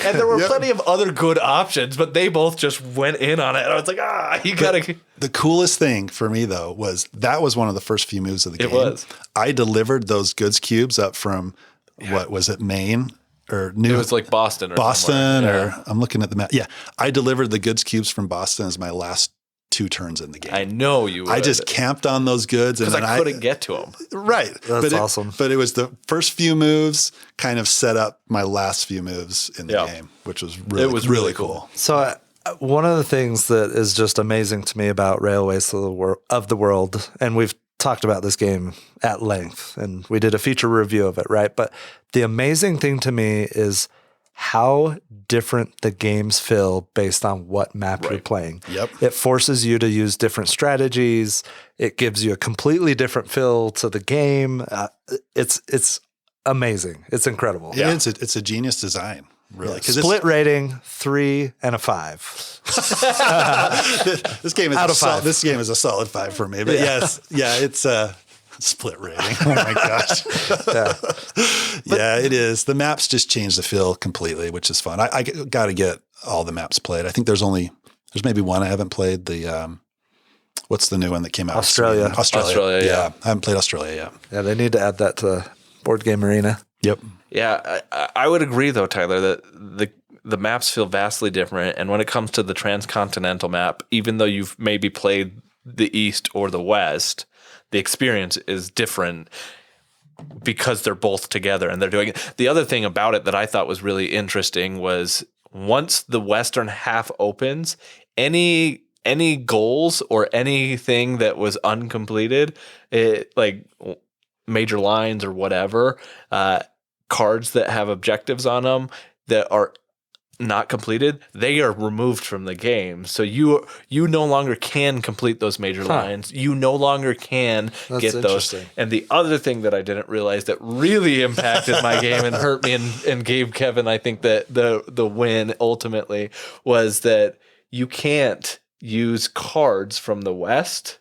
And there were plenty of other good options, but they both just went in on it. And I was like, you gotta. The coolest thing for me, though, was that was one of the first few moves of the game. It was. I delivered those goods cubes up from, what was it, Maine? Or New It was like Boston or Boston, somewhere. or I'm looking at the map. Yeah, I delivered the goods cubes from Boston as my last 2 turns in the game. I know you would. I just camped on those goods, and because then I couldn't get to them. Right. That's awesome. But it was the first few moves kind of set up my last few moves in the game, which was really cool. So one of the things that is just amazing to me about Railways of the World, and we've talked about this game at length, and we did a feature review of it, right? But the amazing thing to me is how different the games feel based on what map you're playing. Yep. It forces you to use different strategies. It gives you a completely different feel to the game. It's amazing. It's incredible. Yeah, it's a genius design, really. Split rating 3 and a 5. This game is Out of 5. This game is a solid 5 for me. But it's a split rating. Oh my gosh. Yeah, it is. The maps just change the feel completely, which is fun. I got to get all the maps played. I think there's maybe one I haven't played. The What's the new one that came out? Australia. Australia, yeah. I haven't played Australia yet. Yeah, they need to add that to Board Game Arena. Yep. Yeah, I would agree though, Tyler, that the maps feel vastly different. And when it comes to the transcontinental map, even though you've maybe played the East or the West, the experience is different because they're both together and they're doing it. The other thing about it that I thought was really interesting was once the Western half opens, any goals or anything that was uncompleted, like major lines or whatever, cards that have objectives on them that are not completed, they are removed from the game. So you no longer can complete those major lines. You no longer can get those. And the other thing that I didn't realize that really impacted my game and hurt me and gave Kevin, I think, that the win ultimately was that you can't use cards from the West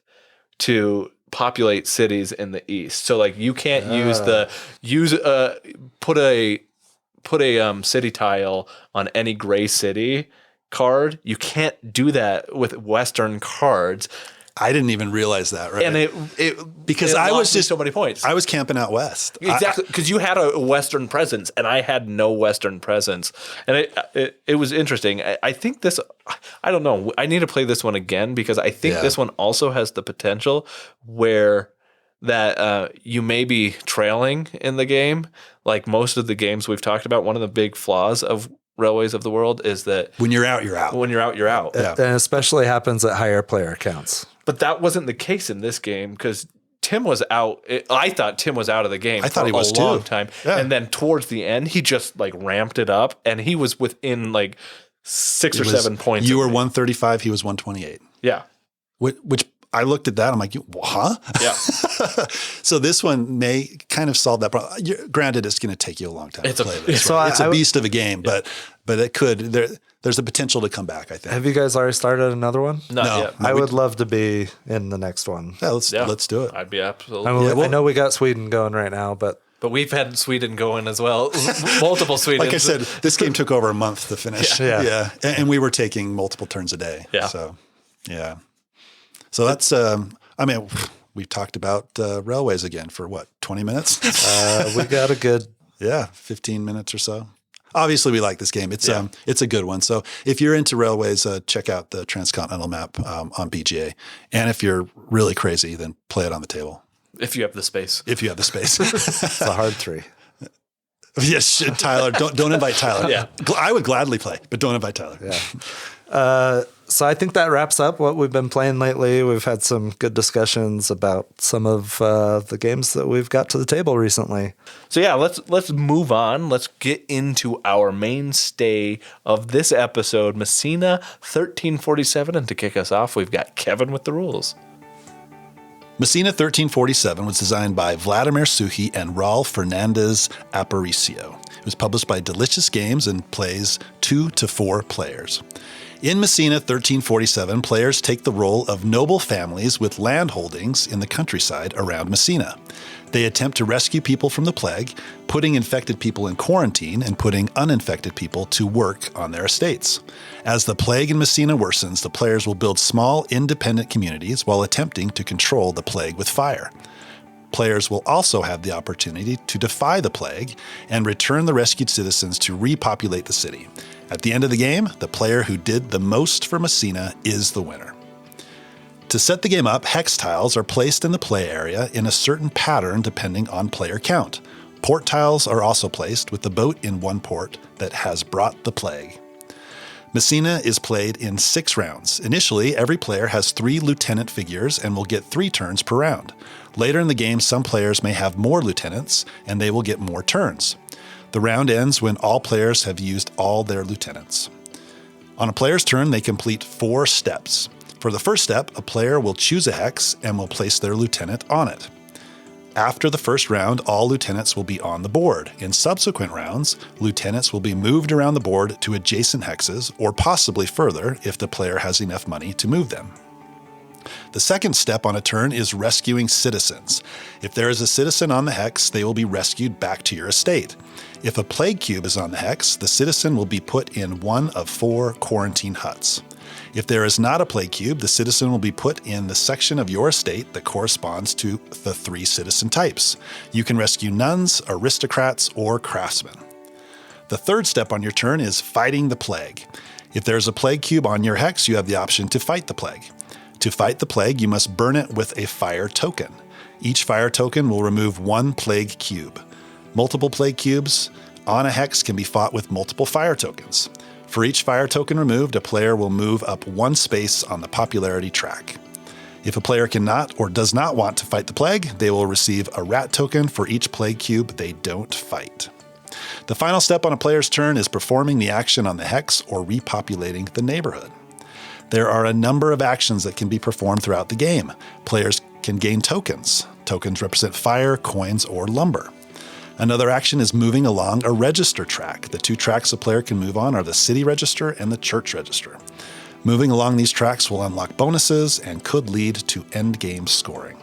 to populate cities in the East. So like you can't put a city tile on any gray city card. You can't do that with Western cards. I didn't even realize that, right? And because it I was just so many points. I was camping out west. Exactly, because you had a Western presence and I had no Western presence, and it was interesting. I think this. I don't know. I need to play this one again because I think this one also has the potential where that you may be trailing in the game. Like most of the games we've talked about, one of the big flaws of Railways of the World is that when you're out, you're out. When you're out, you're out. Yeah. And especially happens at higher player counts. But that wasn't the case in this game because Tim was out. I thought Tim was out of the game. I thought he was a long time. Yeah. And then towards the end, he just like ramped it up, and he was within like 6 or 7 points. You were 135. He was 128. Yeah. Which I looked at that. I'm like, huh? Yeah. So this one may kind of solve that problem. Granted, it's going to take you a long time to play this. So it's a beast of a game, but it could. There's a potential to come back, I think. Have you guys already started another one? Not yet. I would love to be in the next one. Yeah, let's do it. I'd be absolutely. I know we got Sweden going right now, but we've had Sweden going as well. Multiple Sweden. Like I said, this game took over a month to finish. Yeah. And we were taking multiple turns a day. Yeah. So, yeah. So that's, we've talked about railways again for what, 20 minutes? we got a good 15 minutes or so. Obviously, we like this game. It's a good one. So if you're into railways, check out the transcontinental map on BGA. And if you're really crazy, then play it on the table. If you have the space. It's a hard 3. Yes, Tyler. Don't invite Tyler. Yeah. I would gladly play, but don't invite Tyler. Yeah. So I think that wraps up what we've been playing lately. We've had some good discussions about some of the games that we've got to the table recently. So yeah, let's move on. Let's get into our mainstay of this episode, Messina 1347. And to kick us off, we've got Kevin with the rules. Messina 1347 was designed by Vladimir Suchy and Raul Fernandez Aparicio. It was published by Delicious Games and plays 2 to 4 players. In Messina 1347, players take the role of noble families with land holdings in the countryside around Messina. They attempt to rescue people from the plague, putting infected people in quarantine and putting uninfected people to work on their estates. As the plague in Messina worsens, the players will build small, independent communities while attempting to control the plague with fire. Players will also have the opportunity to defy the plague and return the rescued citizens to repopulate the city. At the end of the game, the player who did the most for Messina is the winner. To set the game up, hex tiles are placed in the play area in a certain pattern depending on player count. Port tiles are also placed with the boat in one port that has brought the plague. Messina is played in 6 rounds. Initially, every player has 3 lieutenant figures and will get 3 turns per round. Later in the game, some players may have more lieutenants and they will get more turns. The round ends when all players have used all their lieutenants. On a player's turn, they complete 4 steps. For the first step, a player will choose a hex and will place their lieutenant on it. After the first round, all lieutenants will be on the board. In subsequent rounds, lieutenants will be moved around the board to adjacent hexes or possibly further if the player has enough money to move them. The second step on a turn is rescuing citizens. If there is a citizen on the hex, they will be rescued back to your estate. If a plague cube is on the hex, the citizen will be put in one of 4 quarantine huts. If there is not a plague cube, the citizen will be put in the section of your estate that corresponds to the 3 citizen types. You can rescue nuns, aristocrats, or craftsmen. The third step on your turn is fighting the plague. If there is a plague cube on your hex, you have the option to fight the plague. To fight the plague, you must burn it with a fire token. Each fire token will remove 1 plague cube. Multiple plague cubes on a hex can be fought with multiple fire tokens. For each fire token removed, a player will move up 1 space on the popularity track. If a player cannot or does not want to fight the plague, they will receive a rat token for each plague cube they don't fight. The final step on a player's turn is performing the action on the hex or repopulating the neighborhood. There are a number of actions that can be performed throughout the game. Players can gain tokens. Tokens represent fire, coins, or lumber. Another action is moving along a register track. The 2 tracks a player can move on are the city register and the church register. Moving along these tracks will unlock bonuses and could lead to endgame scoring.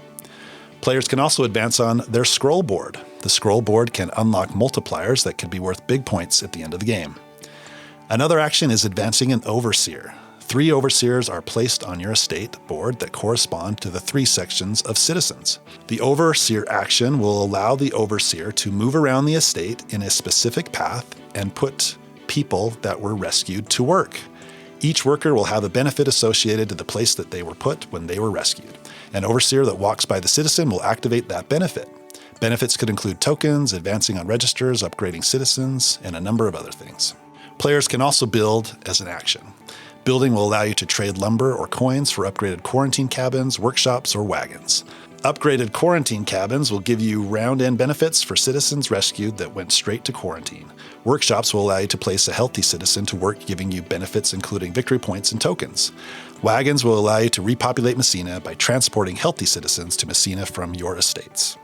Players can also advance on their scroll board. The scroll board can unlock multipliers that could be worth big points at the end of the game. Another action is advancing an overseer. 3 overseers are placed on your estate board that correspond to the 3 sections of citizens. The overseer action will allow the overseer to move around the estate in a specific path and put people that were rescued to work. Each worker will have a benefit associated to the place that they were put when they were rescued. An overseer that walks by the citizen will activate that benefit. Benefits could include tokens, advancing on registers, upgrading citizens, and a number of other things. Players can also build as an action. Building will allow you to trade lumber or coins for upgraded quarantine cabins, workshops, or wagons. Upgraded quarantine cabins will give you round-end benefits for citizens rescued that went straight to quarantine. Workshops will allow you to place a healthy citizen to work, giving you benefits including victory points and tokens. Wagons will allow you to repopulate Messina by transporting healthy citizens to Messina from your estates.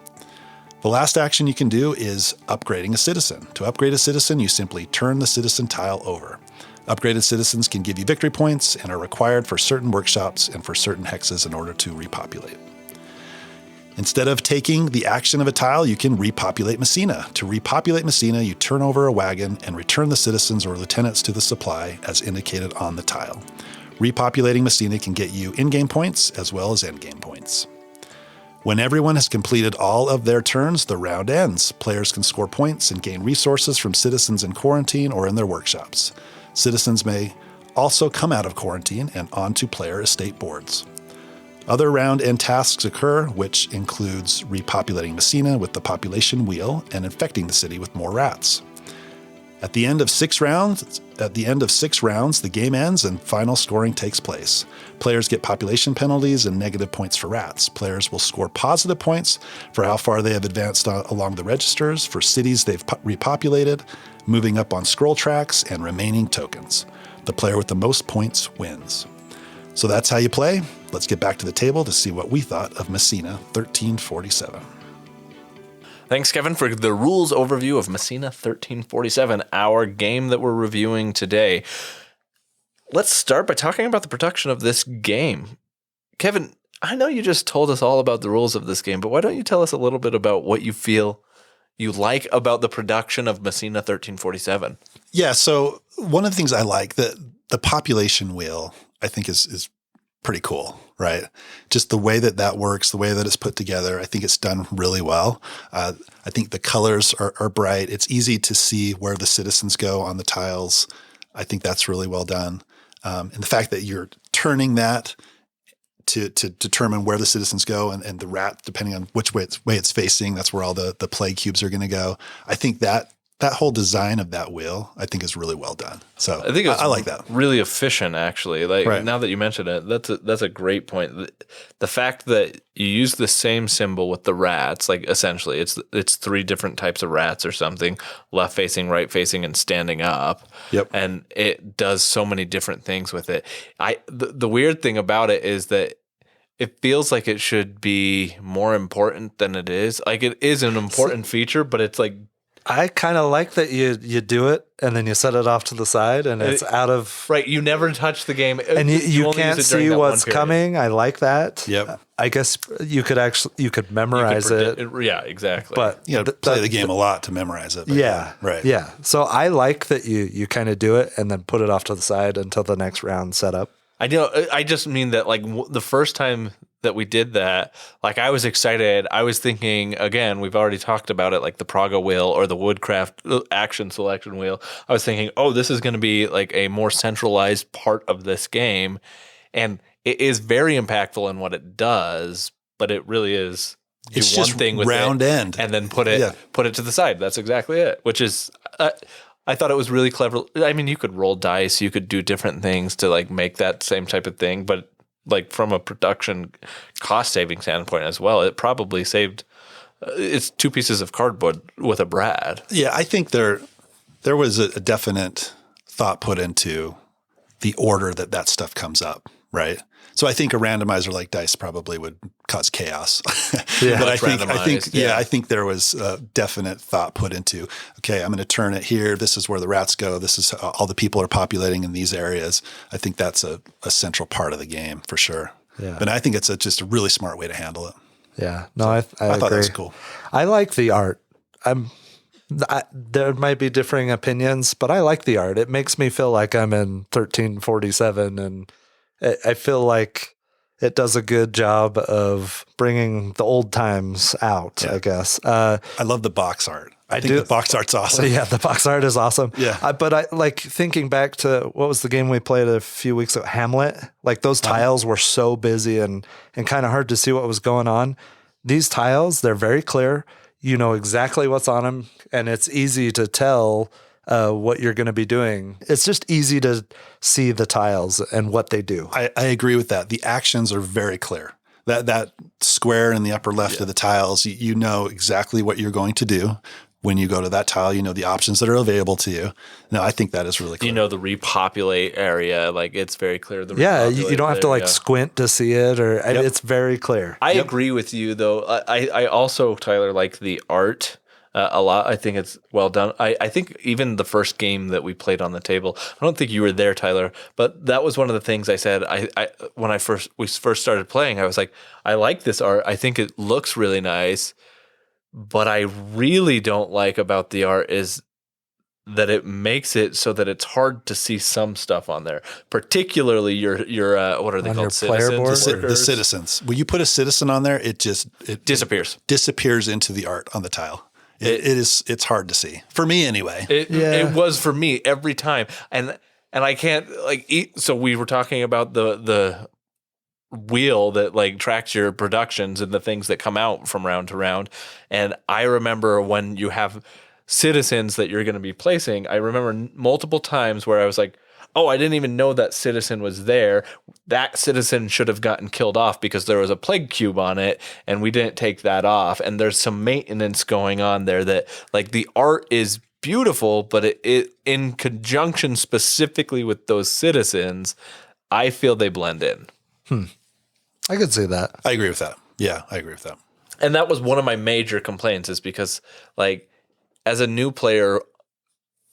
The last action you can do is upgrading a citizen. To upgrade a citizen, you simply turn the citizen tile over. Upgraded citizens can give you victory points and are required for certain workshops and for certain hexes in order to repopulate. Instead of taking the action of a tile, you can repopulate Messina. To repopulate Messina, you turn over a wagon and return the citizens or lieutenants to the supply as indicated on the tile. Repopulating Messina can get you in-game points as well as end-game points. When everyone has completed all of their turns, the round ends. Players can score points and gain resources from citizens in quarantine or in their workshops. Citizens may also come out of quarantine and onto player estate boards. Other round-end tasks occur, which includes repopulating Messina with the population wheel and infecting the city with more rats. At the end of 6 rounds, the game ends and final scoring takes place. Players get population penalties and negative points for rats. Players will score positive points for how far they have advanced along the registers, for cities they've repopulated, moving up on scroll tracks, and remaining tokens. The player with the most points wins. So that's how you play. Let's get back to the table to see what we thought of Messina 1347. Thanks, Kevin, for the rules overview of Messina 1347, our game that we're reviewing today. Let's start by talking about the production of this game. Kevin, I know you just told us all about the rules of this game, but why don't you tell us a little bit about what you feel you like about the production of Messina 1347? Yeah, so one of the things I like, the population wheel, I think is pretty cool, right? Just the way that works, the way that it's put together, I think it's done really well. I think the colors are bright. It's easy to see where the citizens go on the tiles. I think that's really well done. And the fact that you're turning that to determine where the citizens go and the rat, depending on which way it's facing, that's where all the plague cubes are going to go. I think that whole design of that wheel, I think, is really well done. So I think I like that. Really efficient, actually. Like right. Now that you mention it, that's a great point. The fact that you use the same symbol with the rats, like essentially it's 3 different types of rats or something, left facing, right facing, and standing up. Yep. And it does so many different things with it. The weird thing about it is that it feels like it should be more important than it is. Like it is an important feature, but it's like I kind of like that you do it and then you set it off to the side and it's out of right. You never touch the game, and you only can't use it during see that what's one period. coming. I like that. Yep. I guess you could memorize it. Yeah, exactly. But You got to play the game a lot to memorize it. But right. Yeah. So I like that you kind of do it and then put it off to the side until the next round set up. I know. I just mean that like the first time that we did that, like I was excited. I was thinking, again, we've already talked about it, like the Praga wheel or the Woodcraft action selection wheel. I was thinking, oh, this is going to be like a more centralized part of this game. And it is very impactful in what it does, but it really is It's one just thing with round it end. and then put it to the side. That's exactly it, which is I thought it was really clever. I mean, you could roll dice, you could do different things to like make that same type of thing, but like from a production cost saving standpoint as well, it probably saved it's 2 pieces of cardboard with a brad. Yeah, I think there was a definite thought put into the order that stuff comes up, right? So I think a randomizer like dice probably would cause chaos. Yeah, but I think there was a definite thought put into, okay, I'm going to turn it here. This is where the rats go. This is all the people are populating in these areas. I think that's a central part of the game for sure. Yeah. But I think it's just a really smart way to handle it. Yeah. No, I thought agree. that was cool. I like the art. There might be differing opinions, but I like the art. It makes me feel like I'm in 1347, and I feel like it does a good job of bringing the old times out, I guess. I love the box art. I think do. the box art's awesome. Yeah, the box art is awesome. Yeah. But I like thinking back to what was the game we played a few weeks ago, Hamlet. Like those tiles were so busy and kind of hard to see what was going on. These tiles, they're very clear. You know exactly what's on them, and it's easy to tell what you're going to be doing. It's just easy to see the tiles and what they do. I agree with that. The actions are very clear. That square in the upper left of the tiles, you know exactly what you're going to do. When you go to that tile, you know the options that are available to you. No, I think that is really clear. You know the repopulate area, like it's very clear. You don't have to squint to see it, or it's very clear. I agree with you, though. I also, Tyler, like the art a lot. I think it's well done. I think even the first game that we played on the table, I don't think you were there, Tyler, but that was one of the things I said. When we first started playing, I was like, I like this art. I think it looks really nice. But I really don't like about the art is that it makes it so that it's hard to see some stuff on there, particularly your what are they called? Citizens? The citizens. When you put a citizen on there, it disappears. Disappears into the art on the tile. It's hard to see for me anyway. It was for me every time, and I can't So we were talking about the wheel that like tracks your productions and the things that come out from round to round. And I remember when you have citizens that you're going to be placing, I remember multiple times where I was like, oh, I didn't even know that citizen was there. That citizen should have gotten killed off because there was a plague cube on it and we didn't take that off. And there's some maintenance going on there that like the art is beautiful, but it in conjunction specifically with those citizens, I feel they blend in. I could see that. I agree with that. Yeah, I agree with that. And that was one of my major complaints is because like as a new player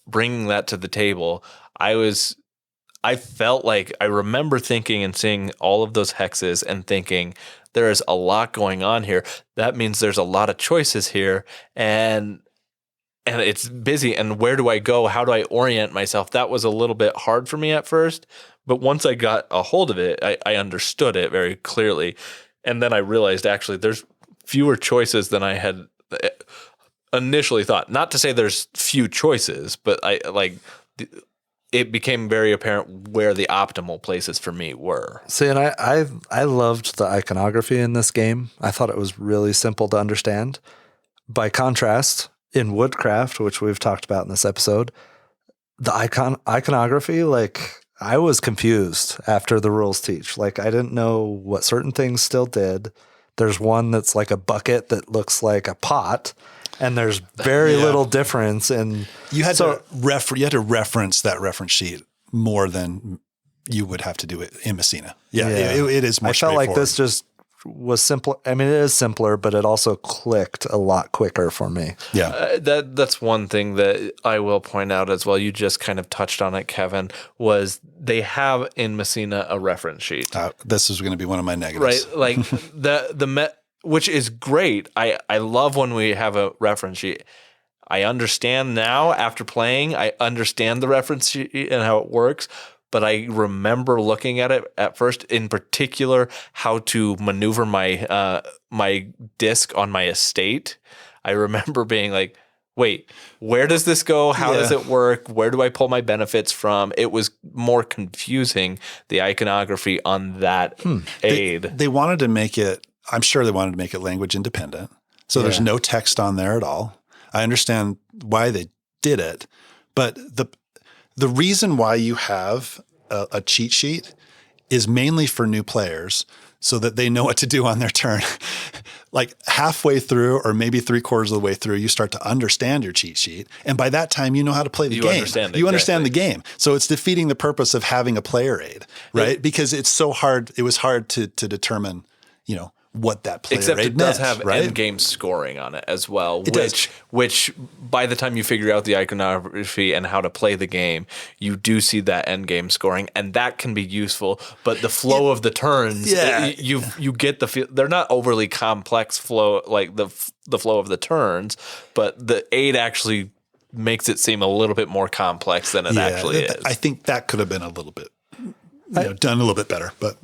bringing that to the table, I felt like I remember thinking and seeing all of those hexes and thinking there is a lot going on here. That means there's a lot of choices here and it's busy. And where do I go? How do I orient myself? That was a little bit hard for me at first. But once I got a hold of it, I understood it very clearly. And then I realized actually there's fewer choices than I had initially thought. Not to say there's few choices, but it became very apparent where the optimal places for me were. See, and I loved the iconography in this game. I thought it was really simple to understand. By contrast, in Woodcraft, which we've talked about in this episode, the iconography, like I was confused after the rules teach. Like I didn't know what certain things still did. There's one that's like a bucket that looks like a pot. And there's very little difference in you had to reference that reference sheet more than you would have to do it in Messina. Yeah. It is more I felt like straightforward. this just was simpler. I mean, it is simpler, but it also clicked a lot quicker for me. Yeah. That's one thing that I will point out as well. You just kind of touched on it, Kevin, was they have in Messina a reference sheet. This is going to be one of my negatives. Right? Like which is great. I love when we have a reference sheet. I understand now after playing, I understand the reference sheet and how it works. But I remember looking at it at first, in particular, how to maneuver my my disc on my estate. I remember being like, wait, where does this go? How does it work? Where do I pull my benefits from? It was more confusing, the iconography on that aid. They wanted to make it, I'm sure they wanted to make it language independent. So there's no text on there at all. I understand why they did it, but the reason why you have a cheat sheet is mainly for new players so that they know what to do on their turn. Like halfway through or maybe 3/4 of the way through, you start to understand your cheat sheet. And by that time, you know how to play the game. You understand the game. So it's defeating the purpose of having a player aid, right? Because it's so hard. It was hard to determine, what that player Except aid it does meant, have right? end game scoring on it as well, It which by the time you figure out the iconography and how to play the game, you do see that end game scoring, and that can be useful. But the flow of the turns, you get the feel. They're not overly complex flow, like the flow of the turns, but the aid actually makes it seem a little bit more complex than it actually is. I think that could have been a little bit done a little bit better, but.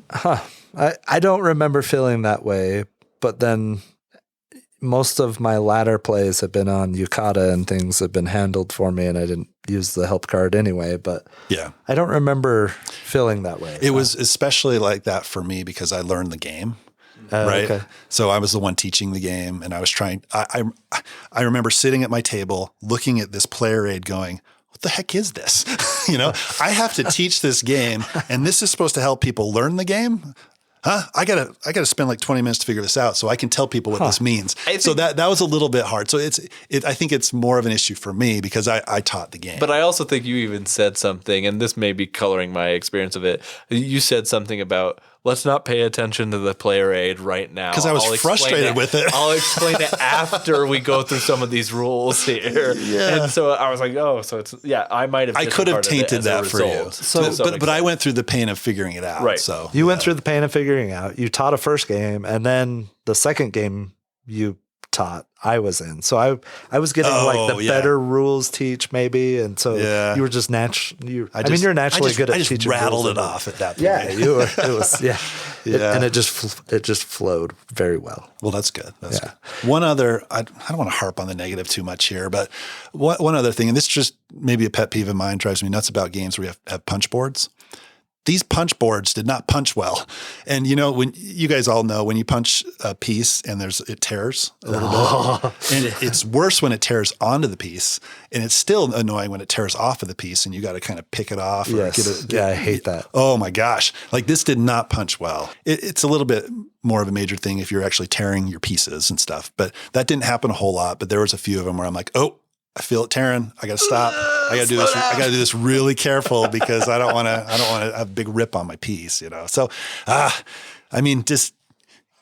I don't remember feeling that way, but then most of my latter plays have been on Yukata and things have been handled for me, and I didn't use the help card anyway, but I don't remember feeling that way. It was especially like that for me because I learned the game. Right. Okay. So I was the one teaching the game, and I was trying, I remember sitting at my table, looking at this player aid going, what the heck is this? I have to teach this game, and this is supposed to help people learn the game. I gotta spend like 20 minutes to figure this out so I can tell people what this means. So that was a little bit hard. So I think it's more of an issue for me because I taught the game. But I also think you even said something, and this may be coloring my experience of it. You said something about, let's not pay attention to the player aid right now. Because I was frustrated with it. I'll explain it after we go through some of these rules here. Yeah. And so I was like, so it's, I might have. I could have tainted that for you. But I went through the pain of figuring it out. Right. So you went through the pain of figuring out. You taught a first game, and then the second game you taught, I was in. So I was getting better rules teach maybe, and so you were just you're naturally good at teaching. I just rattled rules it off at that point. Yeah, you were. It was and it just flowed very well. Well, that's good. That's good. One other, I don't want to harp on the negative too much here, but one other thing, and this just maybe a pet peeve of mine, drives me nuts about games where we have punch boards. These punch boards did not punch well. And when you guys all know when you punch a piece and it tears a little bit. And it's worse when it tears onto the piece. And it's still annoying when it tears off of the piece and you got to kind of pick it off. Or I hate that. Oh my gosh. Like this did not punch well. It's a little bit more of a major thing if you're actually tearing your pieces and stuff. But that didn't happen a whole lot. But there was a few of them where I'm like, I feel it tearing. I got to stop. I got to do this. I got to do this really careful because I don't want to have a big rip on my piece, So, just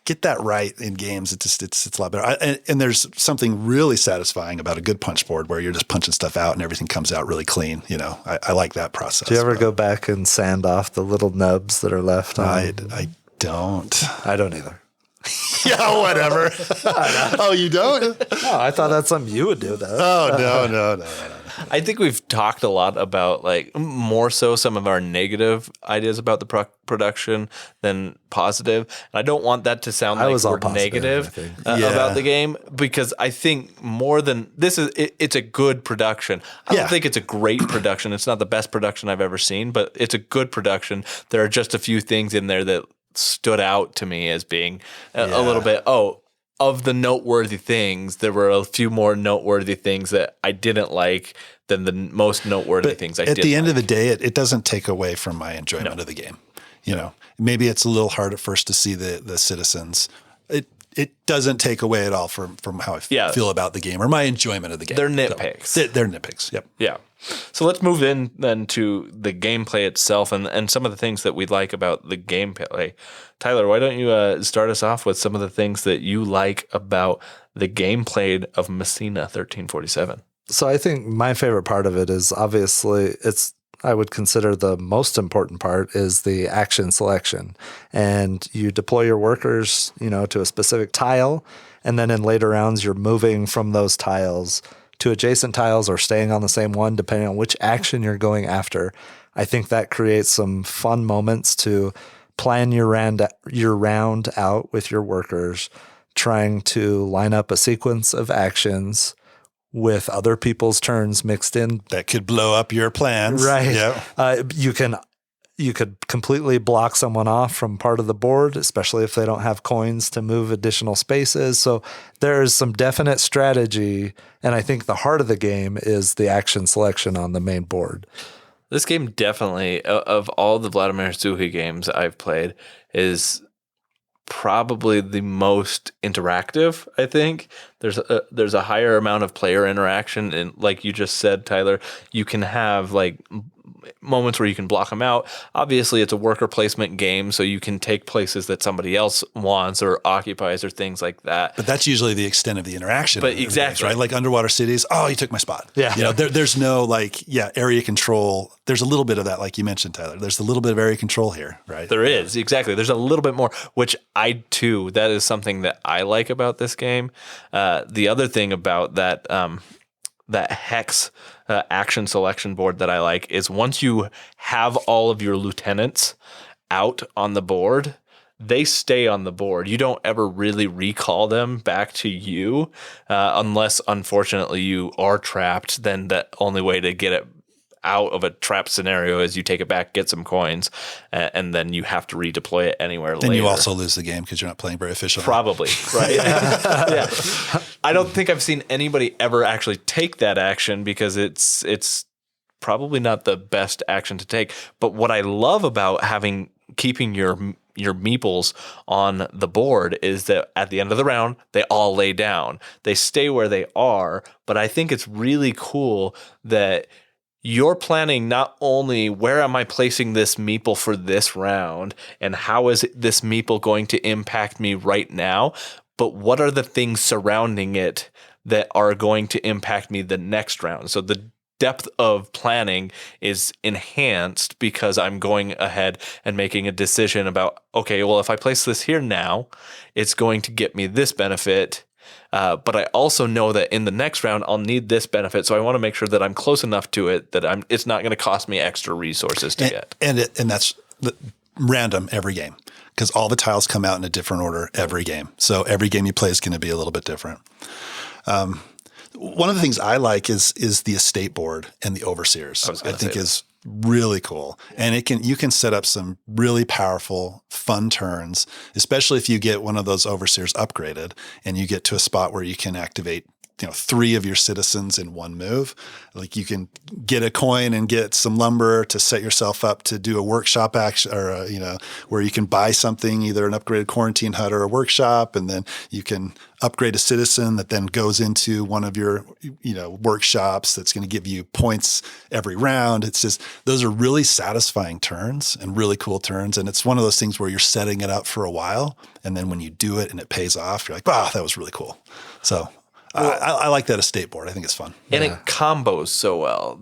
get that right in games. It's a lot better. And there's something really satisfying about a good punch board where you're just punching stuff out and everything comes out really clean. I like that process. Do you ever go back and sand off the little nubs that are left? I don't. I don't either. Yeah, whatever. Oh, you don't? No, I thought that's something you would do, though. Oh, no. I think we've talked a lot about more so some of our negative ideas about the production than positive. And I don't want that to sound like we're negative about the game because I think more than this it's a good production. I don't think it's a great production. It's not the best production I've ever seen, but it's a good production. There are just a few things in there that stood out to me as being a little bit, of the noteworthy things, there were a few more noteworthy things that I didn't like than the most noteworthy things I did. At the end of the day, it doesn't take away from my enjoyment of the game. Maybe it's a little hard at first to see the citizens. it doesn't take away at all from how I feel about the game or my enjoyment of the game. They're nitpicks. So, they're nitpicks. Yep. Yeah. So let's move in then to the gameplay itself and some of the things that we like about the gameplay. Tyler, why don't you start us off with some of the things that you like about the gameplay of Messina 1347? So I think my favorite part of it is obviously I would consider the most important part is the action selection. And you deploy your workers, to a specific tile. And then in later rounds, you're moving from those tiles to adjacent tiles or staying on the same one, depending on which action you're going after. I think that creates some fun moments to plan your round out with your workers, trying to line up a sequence of actions with other people's turns mixed in. That could blow up your plans. Right. Yep. You could completely block someone off from part of the board, especially if they don't have coins to move additional spaces. So there's some definite strategy. And I think the heart of the game is the action selection on the main board. This game definitely, of all the Vladimir Suchy games I've played, is probably the most interactive. I think there's a higher amount of player interaction, and like you just said, Tyler, you can have like moments where you can block them out. Obviously, it's a worker placement game, so you can take places that somebody else wants or occupies or things like that. But that's usually the extent of the interaction. But exactly. Right? Like underwater cities, oh, you took my spot. Yeah. There's no area control. There's a little bit of that, like you mentioned, Tyler. There's a little bit of area control here, right? There is, exactly. There's a little bit more, which that is something that I like about this game. The other thing about that hex action selection board that I like is once you have all of your lieutenants out on the board, they stay on the board. You don't ever really recall them back to you unless, unfortunately, you are trapped. Then the only way to get it out of a trap scenario is you take it back, get some coins, and then you have to redeploy it anywhere later. And you also lose the game because you're not playing very efficiently. Probably, right? Yeah. I don't think I've seen anybody ever actually take that action because it's probably not the best action to take. But what I love about keeping your meeples on the board is that at the end of the round, they all lay down. They stay where they are, but I think it's really cool that you're planning not only where am I placing this meeple for this round and how is this meeple going to impact me right now, but what are the things surrounding it that are going to impact me the next round. So the depth of planning is enhanced because I'm going ahead and making a decision about, okay, well, if I place this here now, it's going to get me this benefit. But I also know that in the next round, I'll need this benefit. So I want to make sure that I'm close enough to it that it's not going to cost me extra resources to get. And that's random every game because all the tiles come out in a different order every game. So every game you play is going to be a little bit different. One of the things I like is the estate board and the overseers. I think is really cool. And you can set up some really powerful, fun turns, especially if you get one of those overseers upgraded and you get to a spot where you can activate 3 of your citizens in one move. Like you can get a coin and get some lumber to set yourself up to do a workshop action or, where you can buy something, either an upgraded quarantine hut or a workshop. And then you can upgrade a citizen that then goes into one of your, workshops that's going to give you points every round. It's just, those are really satisfying turns and really cool turns. And it's one of those things where you're setting it up for a while. And then when you do it and it pays off, you're like, wow, that was really cool. So I like that estate board. I think it's fun. And it combos so well.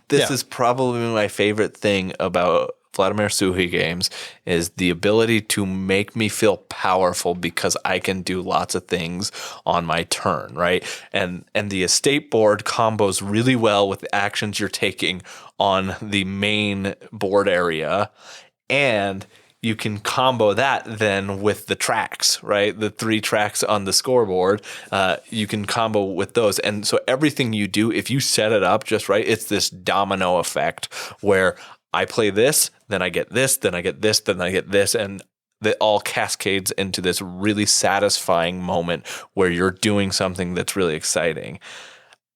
This is probably my favorite thing about Vladimir Suchy games is the ability to make me feel powerful because I can do lots of things on my turn, right? And the estate board combos really well with the actions you're taking on the main board area. And you can combo that then with the tracks, right? The 3 tracks on the scoreboard, you can combo with those. And so everything you do, if you set it up just right, it's this domino effect where I play this, then I get this, then I get this, then I get this, and that all cascades into this really satisfying moment where you're doing something that's really exciting.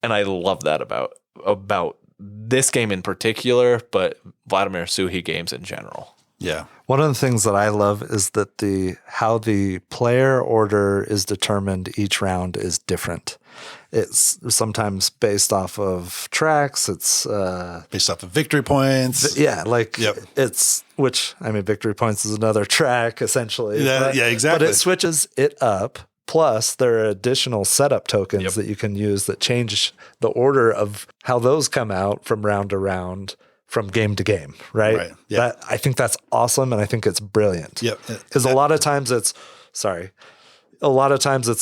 And I love that about this game in particular, but Vladimir Suchy games in general. Yeah. One of the things that I love is that how the player order is determined each round is different. It's sometimes based off of tracks. It's based off of victory points. Victory points is another track essentially. Yeah, exactly. But it switches it up. Plus, there are additional setup tokens that you can use that change the order of how those come out from round to round, from game to game, right? Right. Yeah. I think that's awesome, and I think it's brilliant. Yep. Because a lot of times it's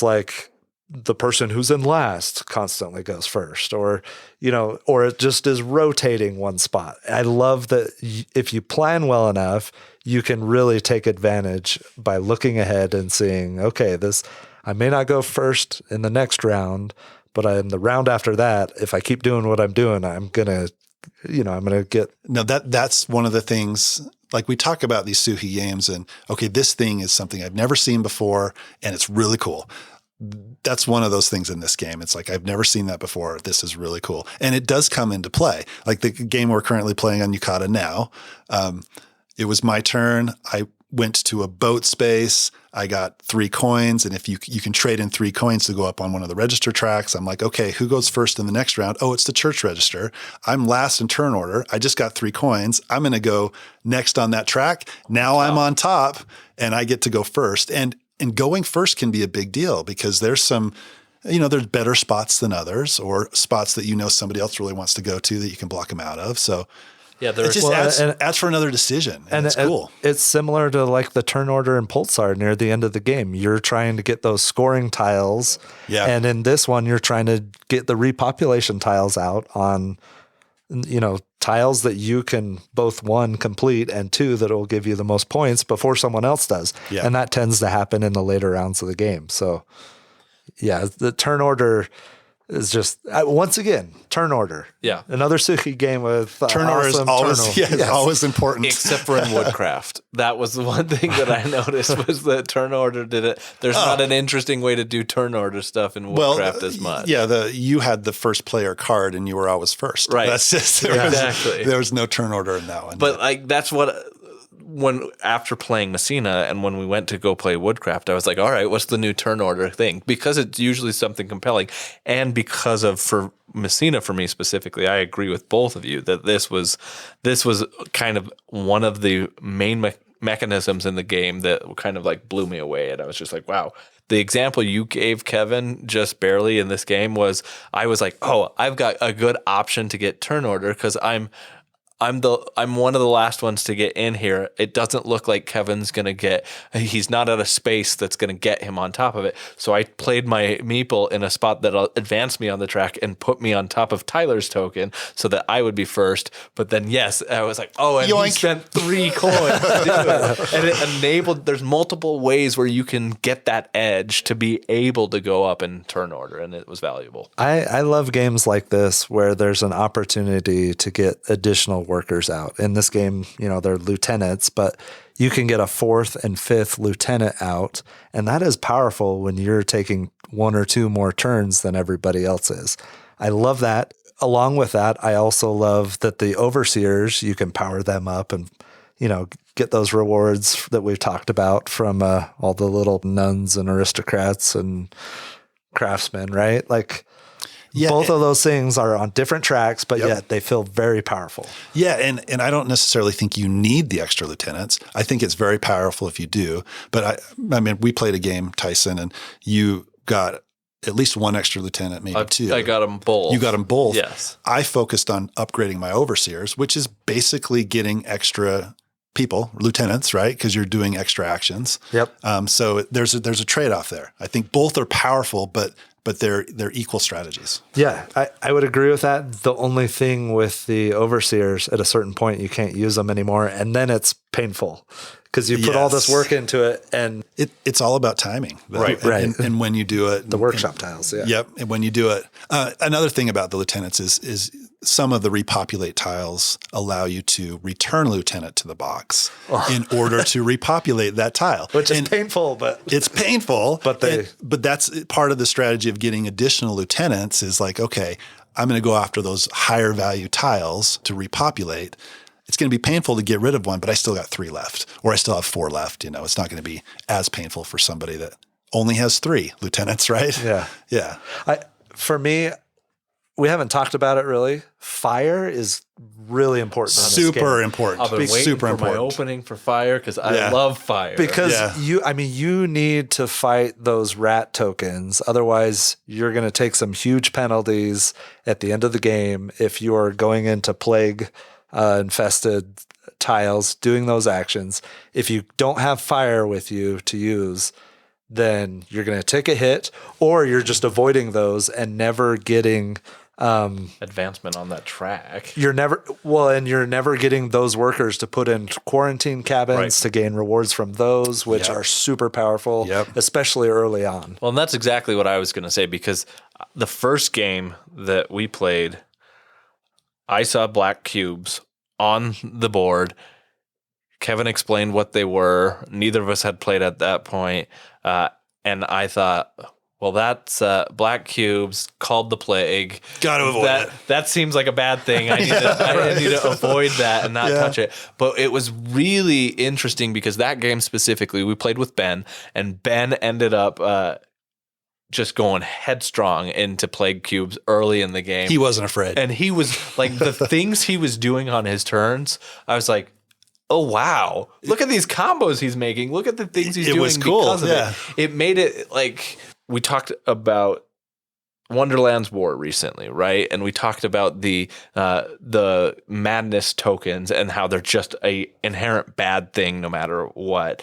like the person who's in last constantly goes first, or it just is rotating one spot. I love that if you plan well enough, you can really take advantage by looking ahead and seeing, okay, I may not go first in the next round, but in the round after that, if I keep doing what I'm doing, I'm gonna get. No, that's one of the things. Like we talk about these Suchy games, and okay, this thing is something I've never seen before, and it's really cool. That's one of those things in this game. It's like, I've never seen that before. This is really cool. And it does come into play. Like the game we're currently playing on Yukata now, it was my turn. I went to a boat space. I got 3 coins. And if you can trade in 3 coins to go up on one of the register tracks, I'm like, okay, who goes first in the next round? Oh, it's the church register. I'm last in turn order. I just got 3 coins. I'm going to go next on that track. Now I'm on top and I get to go first. And going first can be a big deal because there's some, there's better spots than others, or spots that somebody else really wants to go to that you can block them out of. So it just adds for another decision, and it's cool. It's similar to like the turn order in Pulsar near the end of the game. You're trying to get those scoring tiles, and in this one, you're trying to get the repopulation tiles out on, tiles that you can both, 1, complete, and 2, that will give you the most points before someone else does. Yeah. And that tends to happen in the later rounds of the game. So, yeah, the turn order is just, once again, turn order. Yeah. Another Suchy game with turn order is always important. Except for in Woodcraft. That was the one thing that I noticed was that turn order there's not an interesting way to do turn order stuff in Woodcraft as much. Yeah, you had the first player card and you were always first. Right. That's just, there was no turn order in that one. But that's what... after playing Messina and when we went to go play Woodcraft, I was like, all right, what's the new turn order thing? Because it's usually something compelling. And because for Messina, for me specifically, I agree with both of you that this was kind of one of the main mechanisms in the game that kind of like blew me away. And I was just like, wow. The example you gave, Kevin, just barely in this game I was like, oh, I've got a good option to get turn order because I'm one of the last ones to get in here. It doesn't look like Kevin's going to he's not at a space that's going to get him on top of it. So I played my meeple in a spot that'll advance me on the track and put me on top of Tyler's token so that I would be first. But then, yes, I was like, oh, and he spent 3 coins to do it. And it enabled, there's multiple ways where you can get that edge to be able to go up in turn order. And it was valuable. I love games like this where there's an opportunity to get additional workers out. In this game, they're lieutenants, but you can get a 4th and 5th lieutenant out, and that is powerful when you're taking 1 or 2 more turns than everybody else is. I love that. Along with that, I also love that the overseers, you can power them up and get those rewards that we've talked about from all the little nuns and aristocrats and craftsmen, right? Like, both of those things are on different tracks, but yet they feel very powerful. Yeah, and I don't necessarily think you need the extra lieutenants. I think it's very powerful if you do. But I mean, we played a game, Tyson, and you got at least 1 extra lieutenant, maybe 2. I got them both. You got them both. Yes. I focused on upgrading my overseers, which is basically getting extra people, lieutenants, right? Because you're doing extra actions. Yep. So there's a trade-off there. I think both are powerful, but they're equal strategies. Yeah, I would agree with that. The only thing with the overseers, at a certain point, you can't use them anymore, and then it's painful because you put all this work into it, and it's all about timing, right? And when you do it, the workshop tiles. Yeah. Yep. And when you do it, another thing about the lieutenants is some of the repopulate tiles allow you to return lieutenant to the box in order to repopulate that tile, which is painful, but it's painful. But that's part of the strategy of getting additional lieutenants is like, okay, I'm going to go after those higher value tiles to repopulate. it's going to be painful to get rid of one, but I still got 3 left, or I still have 4 left. It's not going to be as painful for somebody that only has 3 lieutenants, right? Yeah. Yeah. For me, we haven't talked about it really. Fire is really important. Super important. I've been waiting super for important. my opening for fire because I love fire. Because you need to fight those rat tokens. Otherwise, you're going to take some huge penalties at the end of the game if you are going into plague infested tiles, doing those actions. If you don't have fire with you to use, then you're going to take a hit, or you're just avoiding those and never getting advancement on that track. You're never getting those workers to put in quarantine cabins to gain rewards from those, which are super powerful, especially early on. Well, and that's exactly what I was going to say, because the first game that we played, I saw black cubes on the board. Kevin explained what they were. Neither of us had played at that point. And I thought, well, that's black cubes called the plague. Got to avoid it. That seems like a bad thing. I need to avoid that and not touch it. But it was really interesting because that game specifically, we played with Ben, and Ben ended up just going headstrong into plague cubes early in the game. He wasn't afraid. And he was like, the things he was doing on his turns, I was like, oh, wow. Look at these combos he's making. Look at the things he's doing was cool. because of it. It made it like, we talked about Wonderland's War recently, right? And we talked about the madness tokens and how they're just a inherent bad thing no matter what.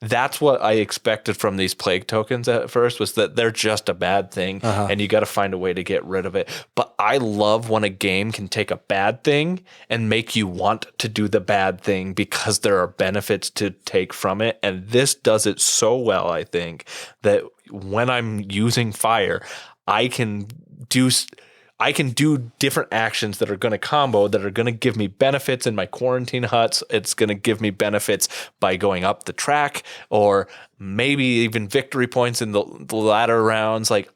That's what I expected from these plague tokens at first, was that they're just a bad thing and you got to find a way to get rid of it. But I love when a game can take a bad thing and make you want to do the bad thing because there are benefits to take from it. And this does it so well, I think, that when I'm using fire, I can do different actions that are going to combo, that are going to give me benefits in my quarantine huts. It's going to give me benefits by going up the track, or maybe even victory points in the latter rounds. Like,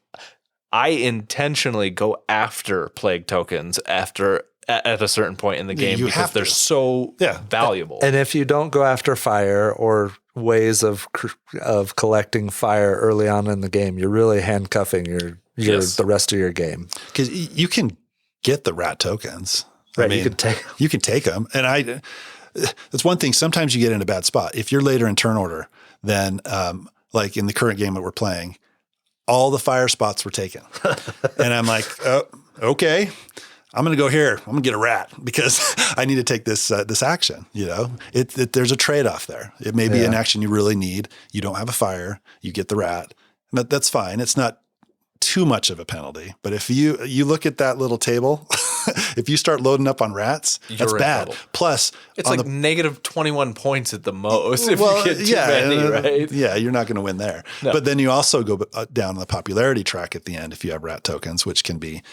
I intentionally go after plague tokens at a certain point in the game because they're so valuable. And if you don't go after fire or ways of collecting fire early on in the game, you're really handcuffing the rest of your game. Because you can get the rat tokens. Right, I mean, you can take them. And that's one thing. Sometimes you get in a bad spot. If you're later in turn order, then like in the current game that we're playing, all the fire spots were taken. And I'm like, oh, okay, I'm going to go here. I'm going to get a rat because I need to take this action. There's a trade-off there. It may be an action you really need. You don't have a fire. You get the rat. But that's fine. It's not too much of a penalty. But if you look at that little table, if you start loading up on rats, that's bad. Trouble. Plus, it's like negative 21 points at the most if you get too many, right? Yeah, you're not going to win there. No. But then you also go down the popularity track at the end if you have rat tokens, which can be,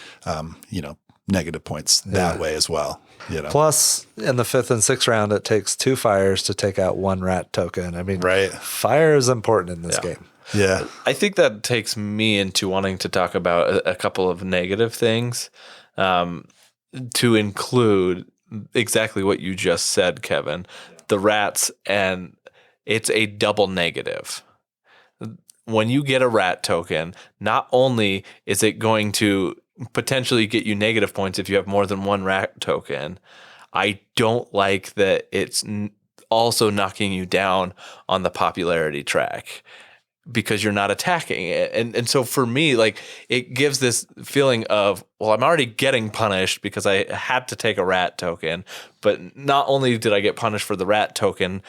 negative points that way as well. Plus, in the 5th and 6th round, it takes 2 fires to take out 1 rat token. I mean, fire is important in this game. Yeah. I think that takes me into wanting to talk about a couple of negative things, to include exactly what you just said, Kevin, the rats, and it's a double negative. When you get a rat token, not only is it going to potentially get you negative points if you have more than 1 rat token, I don't like that it's also knocking you down on the popularity track, because you're not attacking it. And so for me, like, it gives this feeling of, well, I'm already getting punished because I had to take a rat token, but not only did I get punished for the rat token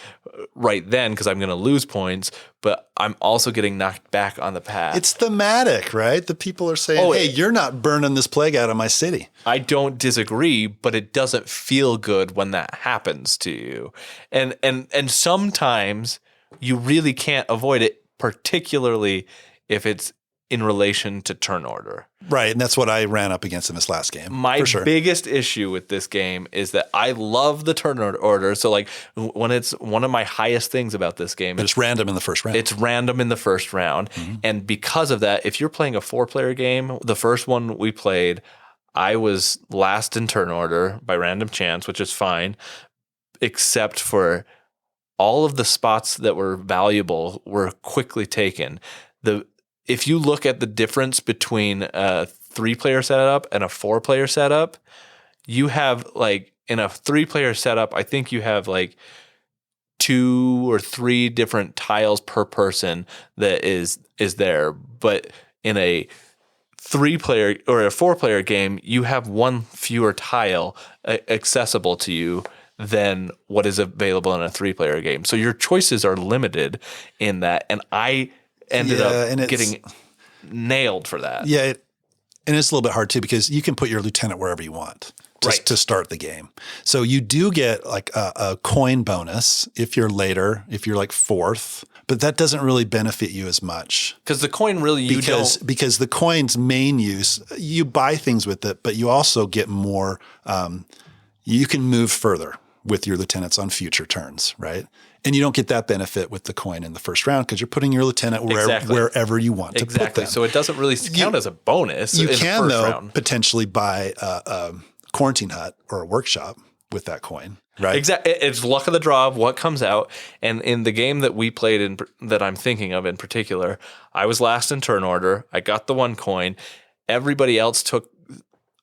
right then because I'm going to lose points, but I'm also getting knocked back on the path. It's thematic, right? The people are saying, hey, you're not burning this plague out of my city. I don't disagree, but it doesn't feel good when that happens to you. And sometimes you really can't avoid it, particularly if it's in relation to turn order. Right, and that's what I ran up against in this last game. My biggest issue with this game is that I love the turn order. So, like, when it's one of my highest things about this game, but it's random in the first round. It's random in the first round. Mm-hmm. And because of that, if you're playing a 4-player game, the first one we played, I was last in turn order by random chance, which is fine. except for all of the spots that were valuable were quickly taken. If you look at the difference between a 3-player setup and a 4-player setup, you have like in a 3-player setup, I think you have like 2 or 3 different tiles per person that is there. But in a 3-player or a 4-player game, you have 1 fewer tile accessible to you than what is available in a 3-player game. So your choices are limited in that. And I ended up getting nailed for that. Yeah. And it's a little bit hard too, because you can put your lieutenant wherever you want to start the game. So you do get like a coin bonus if you're later, if you're like 4th, but that doesn't really benefit you as much. Because the coin really, because the coin's main use, you buy things with it, but you also get more, you can move further with your lieutenants on future turns, right? And you don't get that benefit with the coin in the first round because you're putting your lieutenant wherever you want to put them. So it doesn't really count as a bonus. You in can, the first though, round. potentially buy a quarantine hut or a workshop with that coin, right? Exactly. It's luck of the draw of what comes out. And in the game that we played that I'm thinking of in particular, I was last in turn order. I got the 1 coin. Everybody else took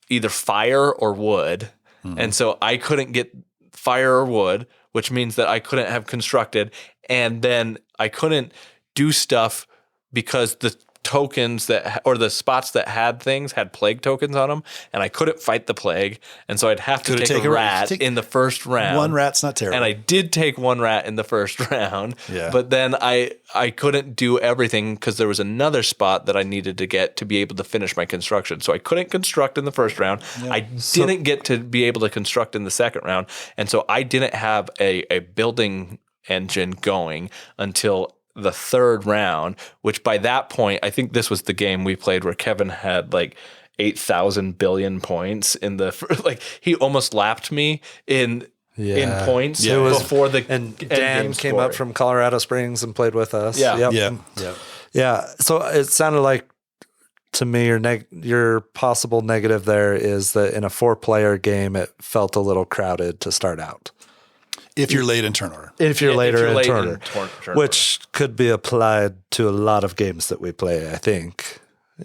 either fire or wood. Mm-hmm. And so I couldn't get fire or wood, which means that I couldn't have constructed, and then I couldn't do stuff because the tokens or the spots that had things had plague tokens on them, and I couldn't fight the plague, and so I'd have to take a rat in the first round. 1 rat's not terrible. And I did take 1 rat in the first round, but then I couldn't do everything because there was another spot that I needed to get to be able to finish my construction. So I couldn't construct in the first round. Yeah. I didn't get to be able to construct in the second round, and so I didn't have a building engine going until the 3rd round, which by that point, I think this was the game we played where Kevin had like 8,000 billion points in the he almost lapped me in points before the and Dan came up from Colorado Springs and played with us. Yeah. So it sounded like to me your possible negative there is that in a 4-player game it felt a little crowded to start out. If you're late in turn order. If you're later in turn order, which could be applied to a lot of games that we play, I think,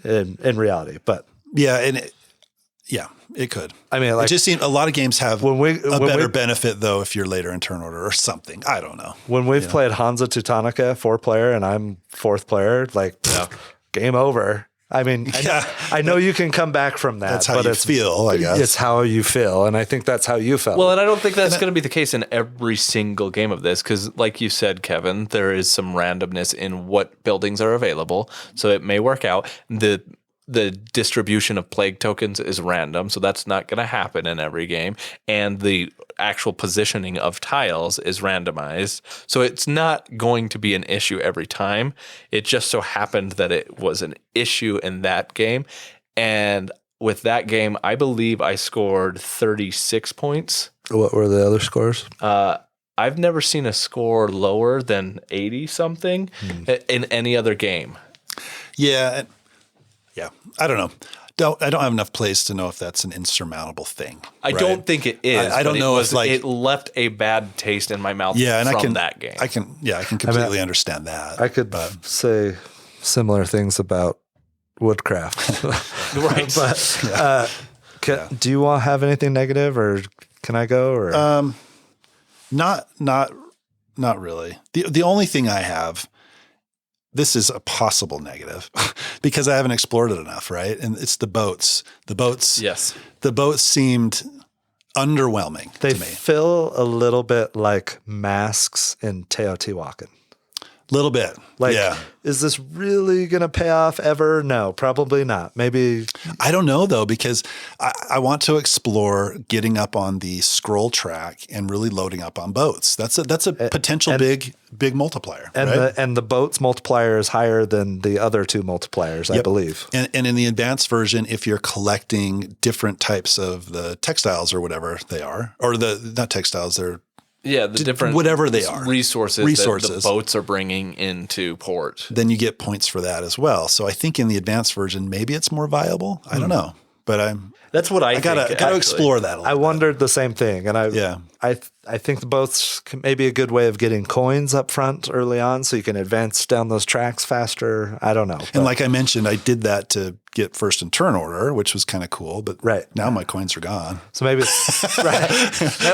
in reality. But it could. I mean, like, it just seemed a lot of games have a better benefit, though, if you're later in turn order or something. I don't know. When we've played Hansa Teutonica 4-player and I'm 4th player, game over. I mean, I know you can come back from that. That's how you feel, I guess. It's how you feel, and I think that's how you felt. Well, and I don't think that's going to be the case in every single game of this because, like you said, Kevin, there is some randomness in what buildings are available, so it may work out. The distribution of plague tokens is random, so that's not going to happen in every game. And the actual positioning of tiles is randomized. So it's not going to be an issue every time. It just so happened that it was an issue in that game. And with that game, I believe I scored 36 points. What were the other scores? I've never seen a score lower than 80-something in any other game. Yeah. Yeah, I don't know. I don't have enough plays to know if that's an insurmountable thing. I don't think it is. I don't know if it left a bad taste in my mouth from that game. I can completely understand that. I could say similar things about Woodcraft. Right. But do you want to have anything negative, or can I go? Or not really. The only thing I have. This is a possible negative because I haven't explored it enough, right? And it's the boats. Yes. The boats seemed underwhelming to me. They feel a little bit like masks in Teotihuacan. Little bit. Is this really going to pay off ever? No, probably not. Maybe. I don't know, though, because I want to explore getting up on the scroll track and really loading up on boats. That's a potential big multiplier. And right? the boats multiplier is higher than the other 2 multipliers, I believe. And in the advanced version, if you're collecting different types of the textiles or whatever they are, or not textiles, they're the different whatever they are resources that the boats are bringing into port. Then you get points for that as well. So I think in the advanced version, maybe it's more viable. I don't know, but that's what I gotta explore that a little I wondered the same thing, and I think the boats may be a good way of getting coins up front early on so you can advance down those tracks faster. I don't know. And like I mentioned, I did that to get first in turn order, which was kind of cool. But now my coins are gone. So maybe it's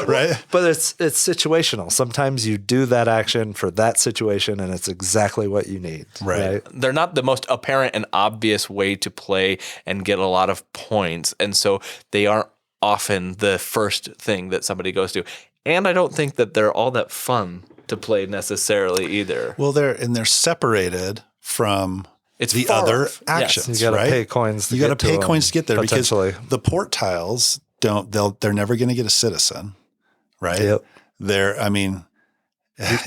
right. But it's situational. Sometimes you do that action for that situation and it's exactly what you need. Right. They're not the most apparent and obvious way to play and get a lot of points. And so they aren't often the first thing that somebody goes to. And I don't think that they're all that fun to play necessarily either. Well, they're separated from the other actions. Yes. You got to pay coins. You got to pay coins to get there because the port tiles they're never going to get a citizen, right? Yep.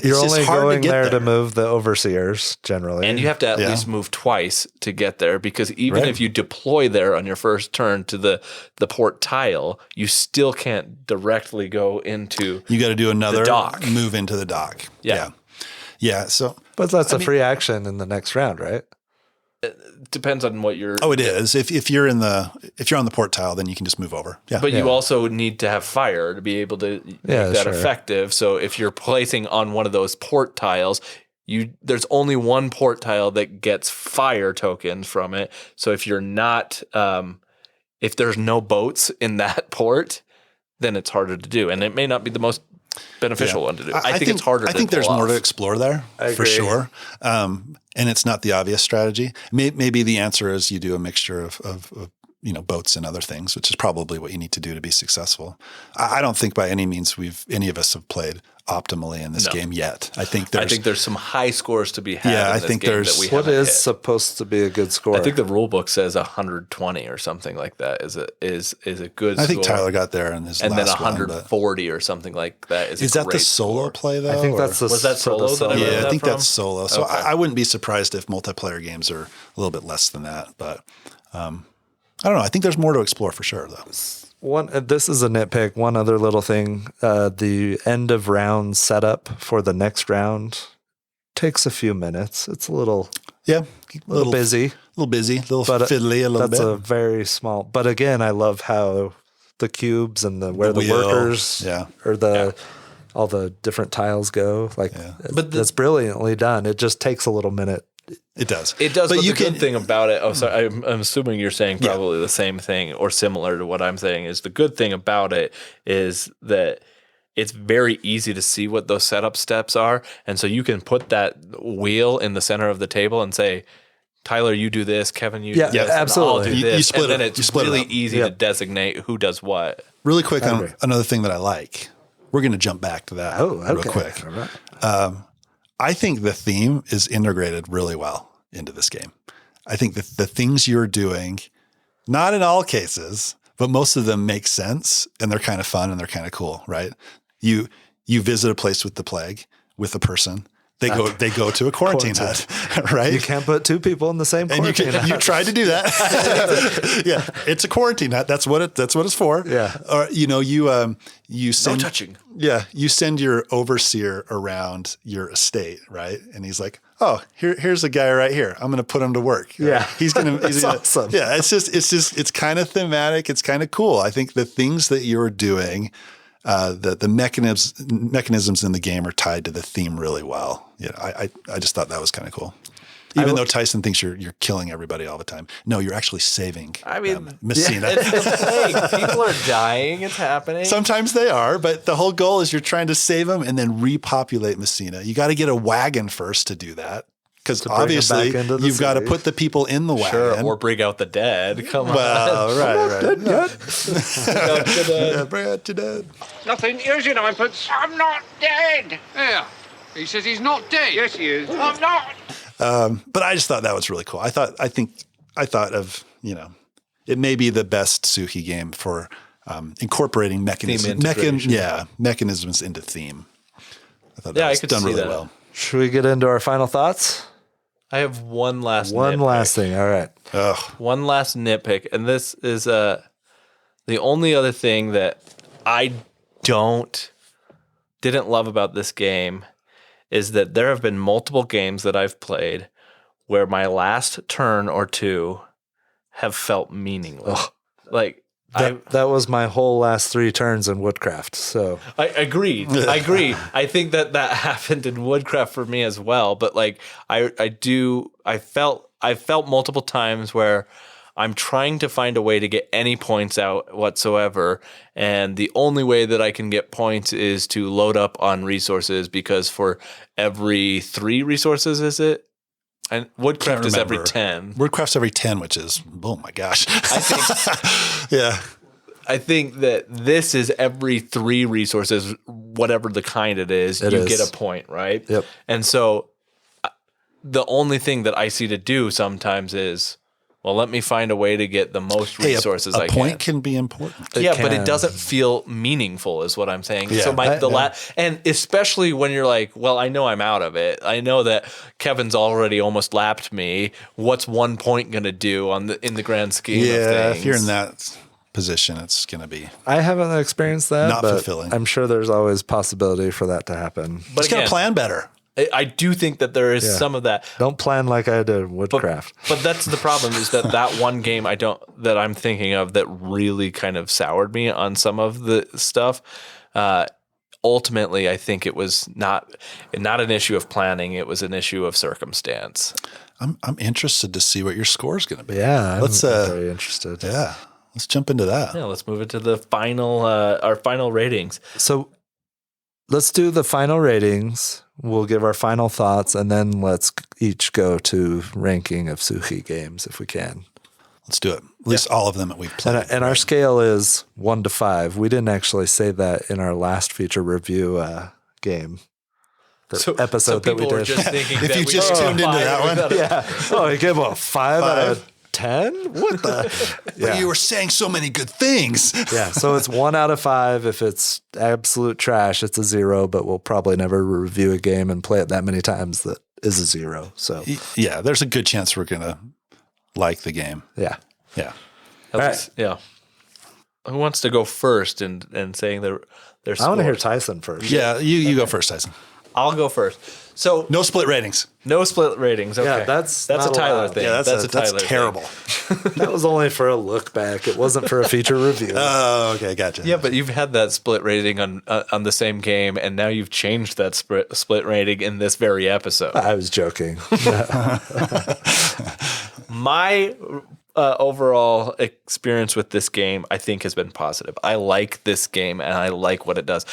You're only going there to move the overseers generally. And you have to at least move twice to get there because even if you deploy there on your first turn to the port tile, you still can't directly go into You got to do another dock. Move into the dock. Yeah. So, but that's a free action in the next round, right? It depends on what you're. Oh, it is. If you're on the port tile, then you can just move over. Yeah. But you also need to have fire to be able to make that effective. So if you're placing on one of those port tiles, there's only one port tile that gets fire tokens from it. So if you're not, if there's no boats in that port, then it's harder to do, and it may not be the most beneficial one to do. I think it's harder. I think there's more to explore there for sure. And it's not the obvious strategy. Maybe the answer is you do a mixture of boats and other things, which is probably what you need to do to be successful. I don't think by any means any of us have played optimally in this game yet. I think there's some high scores to be had. Yeah, in I this think game there's that we what is hit. supposed to be a good score. I think the rule book says 120 or something like that is a good. I think Tyler got there in his and last then 140 or something like that is that the solo play though? I think that's was that solo? I think that's solo. So I wouldn't be surprised if multiplayer games are a little bit less than that, but I don't know. I think there's more to explore for sure though. This is a nitpick. One other little thing: the end of round setup for the next round takes a few minutes. It's a little busy, a little fiddly, a little bit. That's a very small. But again, I love how the cubes and the workers, or all the different tiles go. But that's brilliantly done. It just takes a little minute. It does. But the good thing about it, sorry, I'm assuming you're saying probably the same thing or similar to what I'm saying, is the good thing about it is that it's very easy to see what those setup steps are. And so you can put that wheel in the center of the table and say, Tyler, you do this, Kevin, you do this, absolutely. I'll do this. You split and then it. it's really easy to designate who does what. Really quick on another thing that I like. We're going to jump back to that real quick. All right. I think the theme is integrated really well into this game. I think that the things you're doing, not in all cases, but most of them make sense and they're kind of fun and they're kind of cool, right? You visit a place with the plague with a person. They go to a quarantine hut, right? You can't put two people in the same quarantine hut. You tried to do that. Yeah, it's a quarantine hut. That's what it's for. Yeah. Or you send no touching. Yeah, you send your overseer around your estate, right? And he's like, "Oh, here's a guy right here. I'm going to put him to work." Yeah, he's gonna. awesome. Yeah, it's kind of thematic. It's kind of cool. I think the things that you're doing. The mechanisms in the game are tied to the theme really well. I just thought that was kind of cool. Even though Tyson thinks you're killing everybody all the time. No, you're actually saving Messina. It's the plague. People are dying. It's happening. Sometimes they are, but the whole goal is you're trying to save them and then repopulate Messina. You got to get a wagon first to do that. Because obviously you've got to put the people in the wagon. Sure, or bring out the dead. Come on. Well, right. Dead yet? Bring out the dead. Nothing. Here's your ninepence. I'm not dead. Yeah. He says he's not dead. Yes, he is. I'm not. But I just thought that was really cool. I thought of, it may be the best Suchy game for incorporating mechanisms into theme. I thought that was done really well. Should we get into our final thoughts? I have one last thing. All right. One last nitpick. And this is the only other thing that I didn't love about this game is that there have been multiple games that I've played where my last turn or two have felt meaningless. Like That was my whole last 3 turns in Woodcraft. So I agreed. I think that happened in Woodcraft for me as well. But like I felt multiple times where I'm trying to find a way to get any points out whatsoever, and the only way that I can get points is to load up on resources, because for every 3 resources, is it? And Woodcraft is every 10. Woodcraft's every 10, which is, oh my gosh. I think Yeah. I think that this is every 3 resources, whatever the kind it is, you get a point, right? Yep. And so the only thing that I see to do sometimes is, well, let me find a way to get the most resources I can. A point can be important. Yeah, but it doesn't feel meaningful is what I'm saying. Yeah. So and especially when you're like, well, I know I'm out of it. I know that Kevin's already almost lapped me. What's 1 point going to do in the grand scheme of things? If you're in that position, it's going to be I haven't experienced that. not but fulfilling. I'm sure there's always possibility for that to happen. But just got to again, plan better. I do think that there is some of that. Don't plan like I did in Woodcraft. But that's the problem, is that one game that I'm thinking of that really kind of soured me on some of the stuff. Ultimately, I think it was not an issue of planning. It was an issue of circumstance. I'm interested to see what your score is going to be. Yeah, Let's I'm very interested. Yeah. Let's jump into that. Yeah, let's move it to the final our final ratings. So let's do the final ratings. We'll give our final thoughts, and then let's each go to ranking of Suchy games if we can. Let's do it. At least all of them that we've played. And our scale is 1 to 5. We didn't actually say that in our last feature review game. Episode that we people were did. just thinking If that you we just were tuned into that one. Yeah. Oh, he gave a 5 out of 10? What the? But you were saying so many good things. Yeah. So it's 1 out of 5. If it's absolute trash, it's a 0, but we'll probably never review a game and play it that many times that is a 0. So Yeah, there's a good chance we're going to like the game. yeah. Yeah. Right. Yeah. Who wants to go first and saying their I want to hear scores? Tyson first. Yeah, you go first, Tyson. I'll go first. So No split ratings. no split ratings. Okay. Yeah, that's a not Tyler allowed. thing. Yeah, that's a Tyler that's thing. terrible. That was only for a look back. It wasn't for a feature review. Oh, okay, gotcha. Yeah, but you've had that split rating on the same game, and now you've changed that split rating in this very episode. I was joking. My overall experience with this game, I think, has been positive. I like this game, and I like what it does.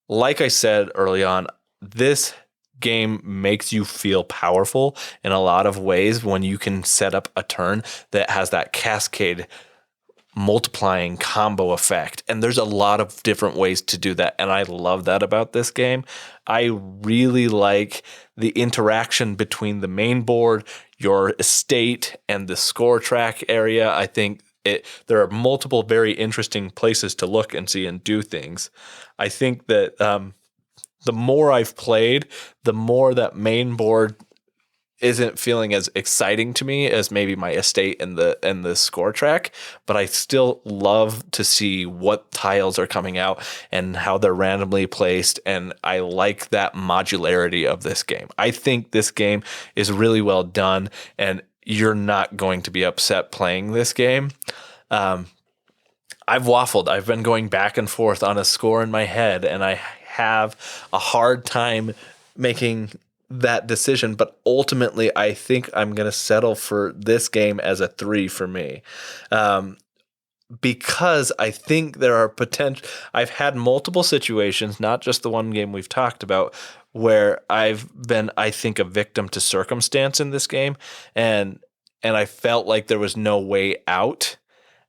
Like I said early on, this game makes you feel powerful in a lot of ways when you can set up a turn that has that cascade multiplying combo effect. And there's a lot of different ways to do that. And I love that about this game. I really like the interaction between the main board, your estate, and the score track area. I think there are multiple very interesting places to look and see and do things. I think that the more I've played, the more that main board isn't feeling as exciting to me as maybe my estate and the score track, but I still love to see what tiles are coming out and how they're randomly placed, and I like that modularity of this game. I think this game is really well done, and you're not going to be upset playing this game. I've waffled. I've been going back and forth on a score in my head, and I have a hard time making that decision, but ultimately I think I'm going to settle for this game as a 3 for me. Because I think there are I've had multiple situations, not just the one game we've talked about, where I've been, I think, a victim to circumstance in this game, and I felt like there was no way out.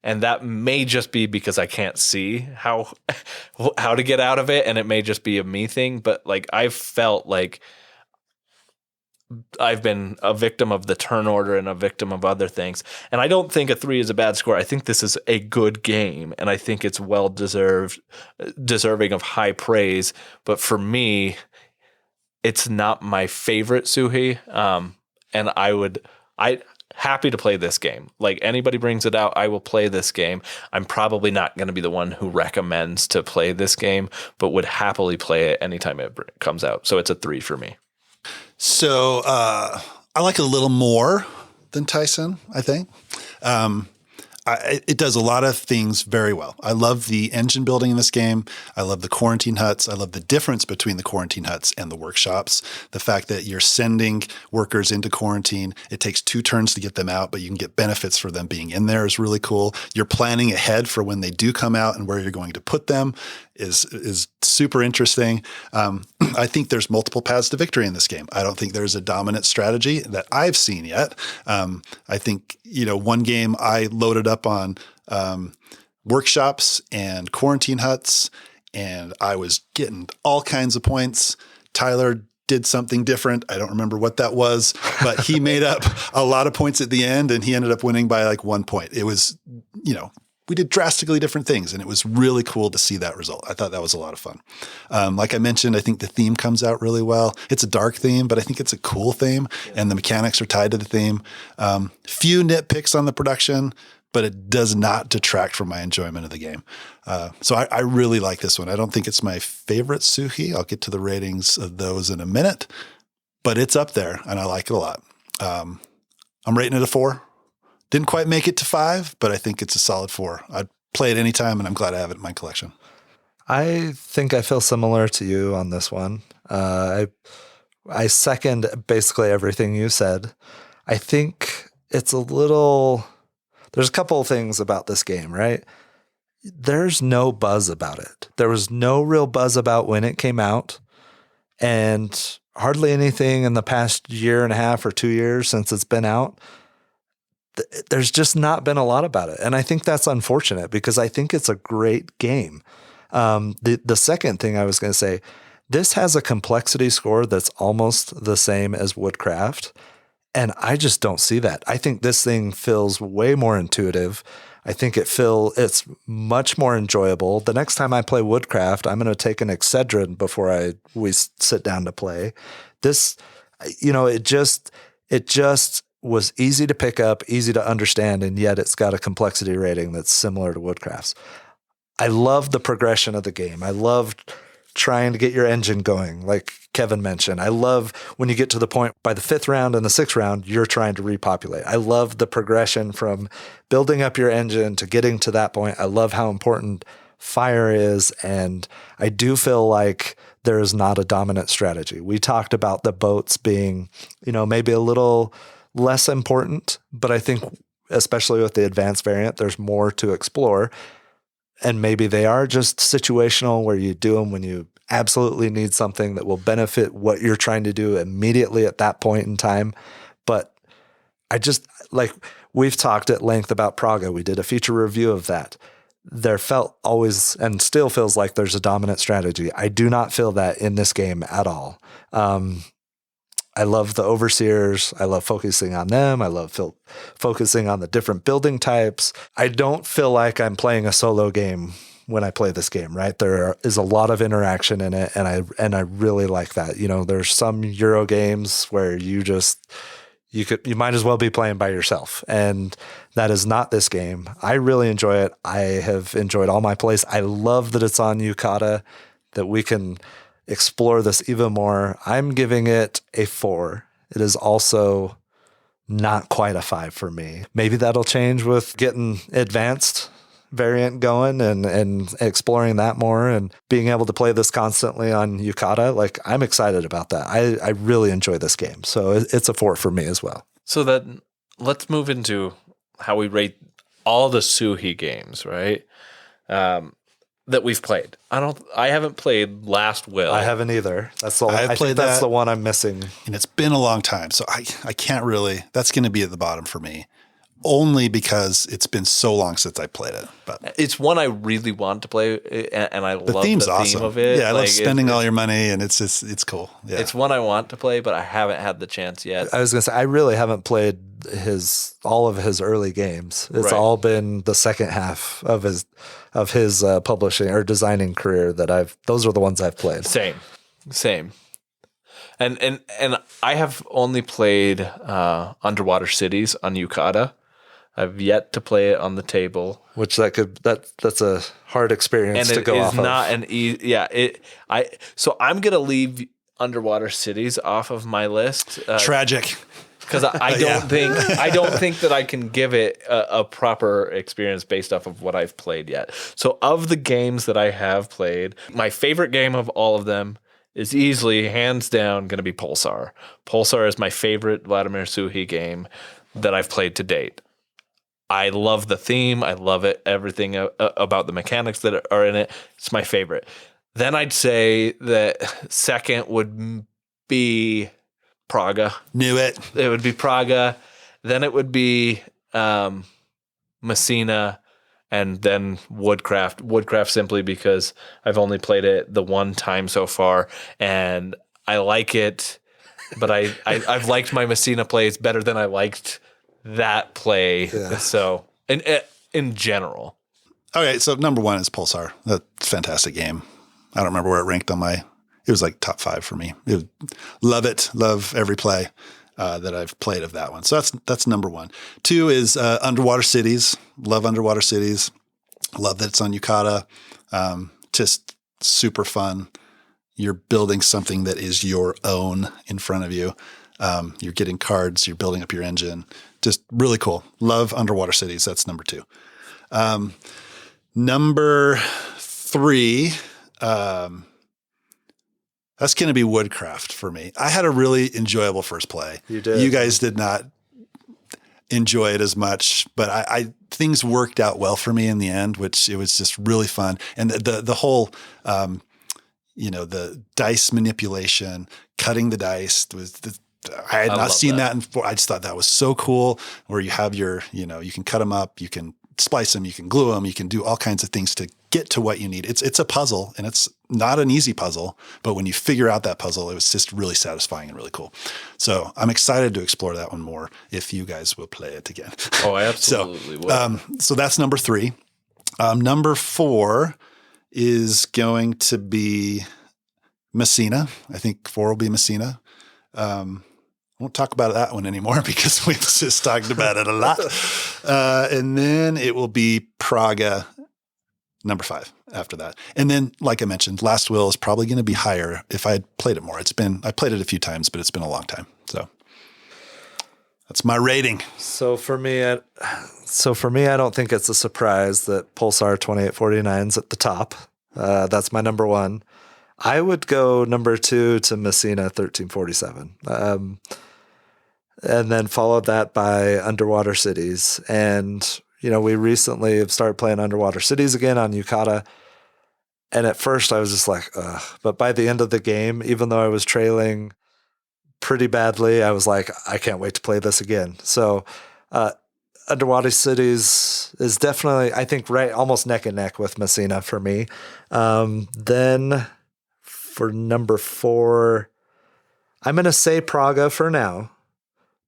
And that may just be because I can't see how to get out of it, and it may just be a me thing. But like, I've felt like I've been a victim of the turn order and a victim of other things. And I don't think a 3 is a bad score. I think this is a good game, and I think it's well deserving of high praise. But for me, it's not my favorite Suchy. And I happy to play this game. Like, anybody brings it out, I will play this game. I'm probably not going to be the one who recommends to play this game, but would happily play it anytime it comes out. So it's a 3 for me. So I like it a little more than Tyson, I think. It does a lot of things very well. I love the engine building in this game. I love the quarantine huts. I love the difference between the quarantine huts and the workshops. The fact that you're sending workers into quarantine, it takes 2 turns to get them out, but you can get benefits for them being in there is really cool. You're planning ahead for when they do come out and where you're going to put them is super interesting. I think there's multiple paths to victory in this game. I don't think there's a dominant strategy that I've seen yet. I think, one game I loaded up on workshops and quarantine huts, and I was getting all kinds of points. Tyler did something different. I don't remember what that was, but he made up a lot of points at the end, and he ended up winning by like 1 point. It was, we did drastically different things, and it was really cool to see that result. I thought that was a lot of fun. Like I mentioned, I think the theme comes out really well. It's a dark theme, but I think it's a cool theme, and the mechanics are tied to the theme. Few nitpicks on the production, but it does not detract from my enjoyment of the game. So I really like this one. I don't think it's my favorite Suchy. I'll get to the ratings of those in a minute, but it's up there, and I like it a lot. I'm rating it a 4. Didn't quite make it to 5, but I think it's a solid 4. I'd play it anytime, and I'm glad I have it in my collection. I think I feel similar to you on this one. I second basically everything you said. I think it's there's a couple of things about this game, right? There's no buzz about it. There was no real buzz about when it came out, and hardly anything in the past year and a half or 2 years since it's been out. There's just not been a lot about it. And I think that's unfortunate because I think it's a great game. The second thing I was going to say, this has a complexity score that's almost the same as Woodcraft. And I just don't see that. I think this thing feels way more intuitive. I think it's much more enjoyable. The next time I play Woodcraft, I'm going to take an Excedrin before we sit down to play. This, it just was easy to pick up, easy to understand, and yet it's got a complexity rating that's similar to Woodcraft's. I love the progression of the game. I loved trying to get your engine going, like Kevin mentioned. I love when you get to the point by the 5th round and the 6th round, you're trying to repopulate. I love the progression from building up your engine to getting to that point. I love how important fire is, and I do feel like there is not a dominant strategy. We talked about the boats being, maybe a little less important, but I think especially with the advanced variant, there's more to explore. And maybe they are just situational where you do them when you absolutely need something that will benefit what you're trying to do immediately at that point in time. But I just, like, we've talked at length about Praga. We did a feature review of that. There felt always and still feels like there's a dominant strategy. I do not feel that in this game at all. I love the overseers. I love focusing on them. I love focusing on the different building types. I don't feel like I'm playing a solo game when I play this game, right? There is a lot of interaction in it, and I really like that. There's some Euro games where you might as well be playing by yourself, and that is not this game. I really enjoy it. I have enjoyed all my plays. I love that it's on Yukata, that we can explore this even more. I'm giving it a 4. It is also not quite a 5 for me. Maybe that'll change with getting advanced variant going and exploring that more and being able to play this constantly on Yukata. Like, I'm excited about that. I really enjoy this game. So it's a 4 for me as well. So then let's move into how we rate all the Suhi games, right? That we've played. I haven't played Last Will. I haven't either. That's the one I'm missing. And it's been a long time. So I can't really, that's going to be at the bottom for me. Only because it's been so long since I played it. But it's one I really want to play, and I love the theme of it. Yeah, I love spending all your money, and it's cool. Yeah. It's one I want to play, but I haven't had the chance yet. I was going to say, I really haven't played all of his early games. It's all been the second half of his publishing or designing career those are the ones I've played. Same. And I have only played Underwater Cities on Yukata. I've yet to play it on the table, which that's a hard experience to go off of. And it is not an easy. So I'm gonna leave Underwater Cities off of my list. Tragic. because I don't think that I can give it a proper experience based off of what I've played yet. So of the games that I have played, my favorite game of all of them is easily, hands down, going to be Pulsar. Pulsar is my favorite Vladimir Suchy game that I've played to date. I love the theme. I love it. Everything about the mechanics that are in it. It's my favorite. Then I'd say that second would be Praga. Knew it. It would be Praga. Then it would be Messina. And then Woodcraft. Woodcraft simply because I've only played it the one time so far, and I like it, but I've liked my Messina plays better than I liked that play. Yeah. So in general. Okay, so number one is Pulsar. That's a fantastic game. I don't remember where it ranked on it was like top 5 for me. Love it. Love every play that I've played of that one. So that's number 1. 2 is Underwater Cities. Love Underwater Cities. Love that it's on Yukata. Just super fun. You're building something that is your own in front of you. You're getting cards. You're building up your engine. Just really cool. Love Underwater Cities. That's number 2. Number 3, that's going to be Woodcraft for me. I had a really enjoyable first play. You did. You guys did not enjoy it as much, but I things worked out well for me in the end, which it was just really fun. And the whole, the dice manipulation, cutting the dice I had not seen that before. I just thought that was so cool, where you have your, you can cut them up, you can splice them, you can glue them, you can do all kinds of things to get to what you need. It's a puzzle, and it's not an easy puzzle, but when you figure out that puzzle, it was just really satisfying and really cool. So I'm excited to explore that one more if you guys will play it again. Oh, I absolutely will. So that's number 3. Number 4 is going to be Messina. I think 4 will be Messina. I won't talk about that one anymore because we've just talked about it a lot. And then it will be Praga, number 5 after that. And then, like I mentioned, Last Will is probably going to be higher if I had played it more. I played it a few times, but it's been a long time. So that's my rating. So for me, I don't think it's a surprise that Pulsar 2849 is at the top. That's my number 1. I would go number 2 to Messina 1347. And then followed that by Underwater Cities. And, we recently have started playing Underwater Cities again on Yukata. And at first I was just like, ugh. But by the end of the game, even though I was trailing pretty badly, I was like, I can't wait to play this again. So Underwater Cities is definitely, I think, right almost neck and neck with Messina for me. Then for number 4, I'm going to say Praga for now.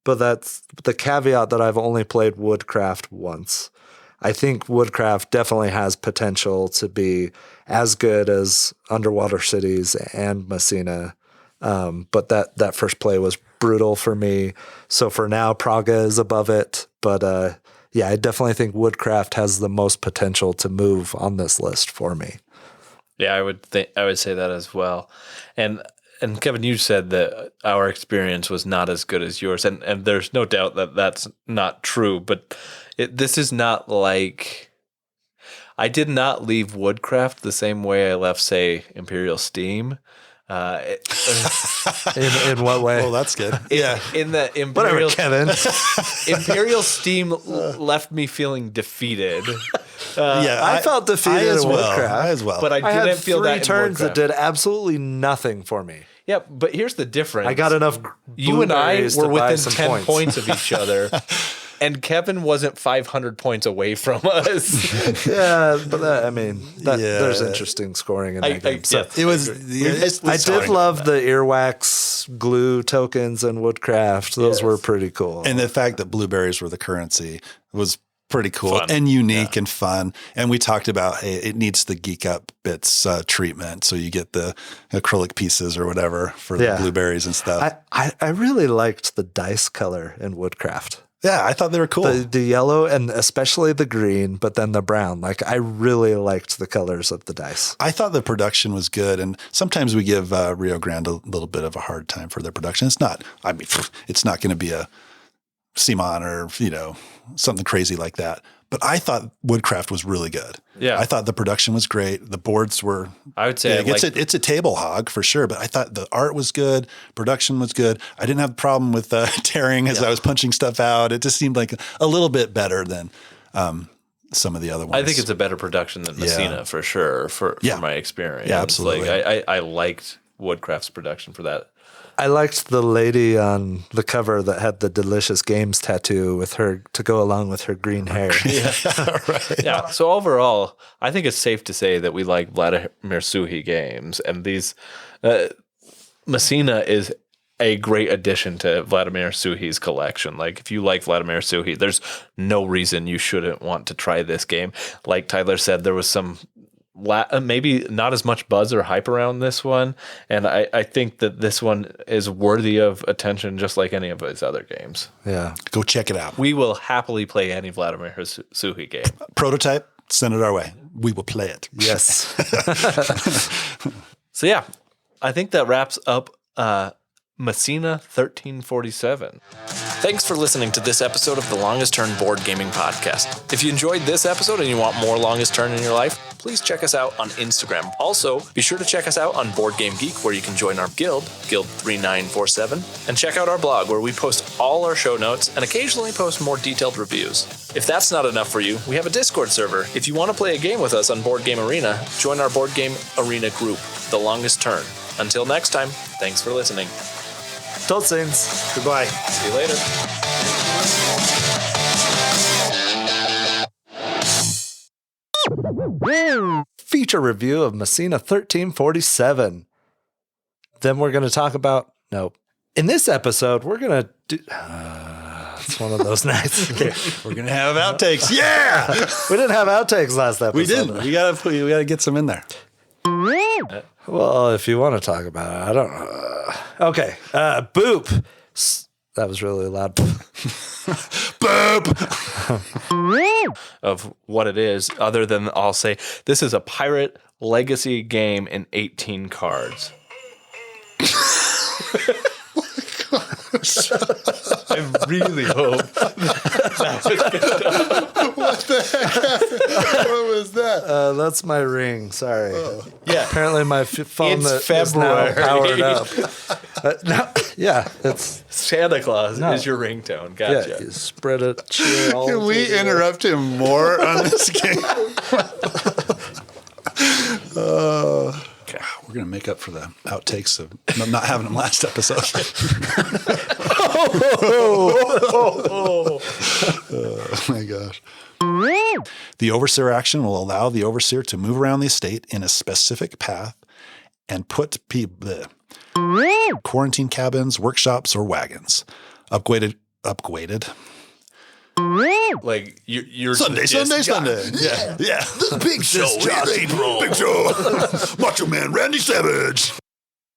But that's the caveat that I've only played Woodcraft once. I think Woodcraft definitely has potential to be as good as Underwater Cities and Messina. But that first play was brutal for me. So for now, Praga is above it. But I definitely think Woodcraft has the most potential to move on this list for me. Yeah, I would say that as well. And Kevin, you said that our experience was not as good as yours, and there's no doubt that that's not true. But this is not like I did not leave Woodcraft the same way I left, say, Imperial Steam. In what way? Well, that's good. In the Imperial, Kevin. Imperial Steam left me feeling defeated. I felt defeated as in well. Woodcraft. I as well. But I didn't feel that in turns that Woodcraft. did absolutely nothing for me. Yeah, but here's the difference. I got enough. You and I blueberries were to buy within some 10 points of each other, and Kevin wasn't 500 points away from us. Yeah, but there's interesting scoring in that game. So It was. I did love the earwax glue tokens in Woodcraft. Those were pretty cool. And the fact that blueberries were the currency was pretty cool Fun. and unique and fun. And we talked about, hey, it needs the Geek Up Bits treatment. So you get the acrylic pieces or whatever for the blueberries and stuff. I really liked the dice color in Woodcraft. Yeah, I thought they were cool. The yellow and especially the green, but then the brown. Like, I really liked the colors of the dice. I thought the production was good. And sometimes we give Rio Grande a little bit of a hard time for their production. It's not, it's not going to be CMON or, something crazy like that. But I thought Woodcraft was really good. Yeah. I thought the production was great. The boards were, I would say it's a table hog for sure, but I thought the art was good. Production was good. I didn't have a problem with tearing as I was punching stuff out. It just seemed like a little bit better than some of the other ones. I think it's a better production than Messina for sure, for my experience. Yeah, absolutely. Like, I liked Woodcraft's production for that. I liked the lady on the cover that had the Delicious Games tattoo with her to go along with her green hair. Right. Yeah. So overall, I think it's safe to say that we like Vladimir Suchy games, and these Messina is a great addition to Vladimir Suchy's collection. Like, if you like Vladimir Suchy, there's no reason you shouldn't want to try this game. Like Tyler said, there was some maybe not as much buzz or hype around this one, and I think that this one is worthy of attention just like any of his other games. Yeah. Go check it out. We will happily play any Vladimir Suchy game. Prototype, send it our way. We will play it. Yes. So yeah, I think that wraps up Messina 1347. Thanks for listening to this episode of the Longest Turn Board Gaming Podcast. If you enjoyed this episode and you want more Longest Turn in your life, please check us out on Instagram. Also, be sure to check us out on Board Game Geek, where you can join our guild, Guild 3947, and check out our blog, where we post all our show notes and occasionally post more detailed reviews. If that's not enough for you, we have a Discord server. If you want to play a game with us on Board Game Arena, join our Board Game Arena group, The Longest Turn. Until next time, thanks for listening. Tot ziens. Goodbye. See you later. Feature review of Messina 1347. Then we're going to talk about, in this episode, we're going to do, it's one of those nights. We're going to have outtakes. Yeah. We didn't have outtakes last episode. We didn't. We got to get some in there. Well, if you want to talk about it, I don't know. Okay. Boop. That was really loud. Boop. Of what it is, other than I'll say this is a pirate legacy game in 18 cards. I really hope that was good. What the heck happened? What was that? That's my ring. Sorry. Yeah. Apparently my phone It's is now February. powered up. It's Santa Claus is your ringtone. Gotcha. you spread a cheer all Can we interrupt him more on this game? We're going to make up for the outtakes of not having them last episode. Oh my gosh. The overseer action will allow the overseer to move around the estate in a specific path and put quarantine cabins, workshops, or wagons. Upgraded. Like you're Sunday. Yeah. The big show in April. Big Show. Macho Man Randy Savage.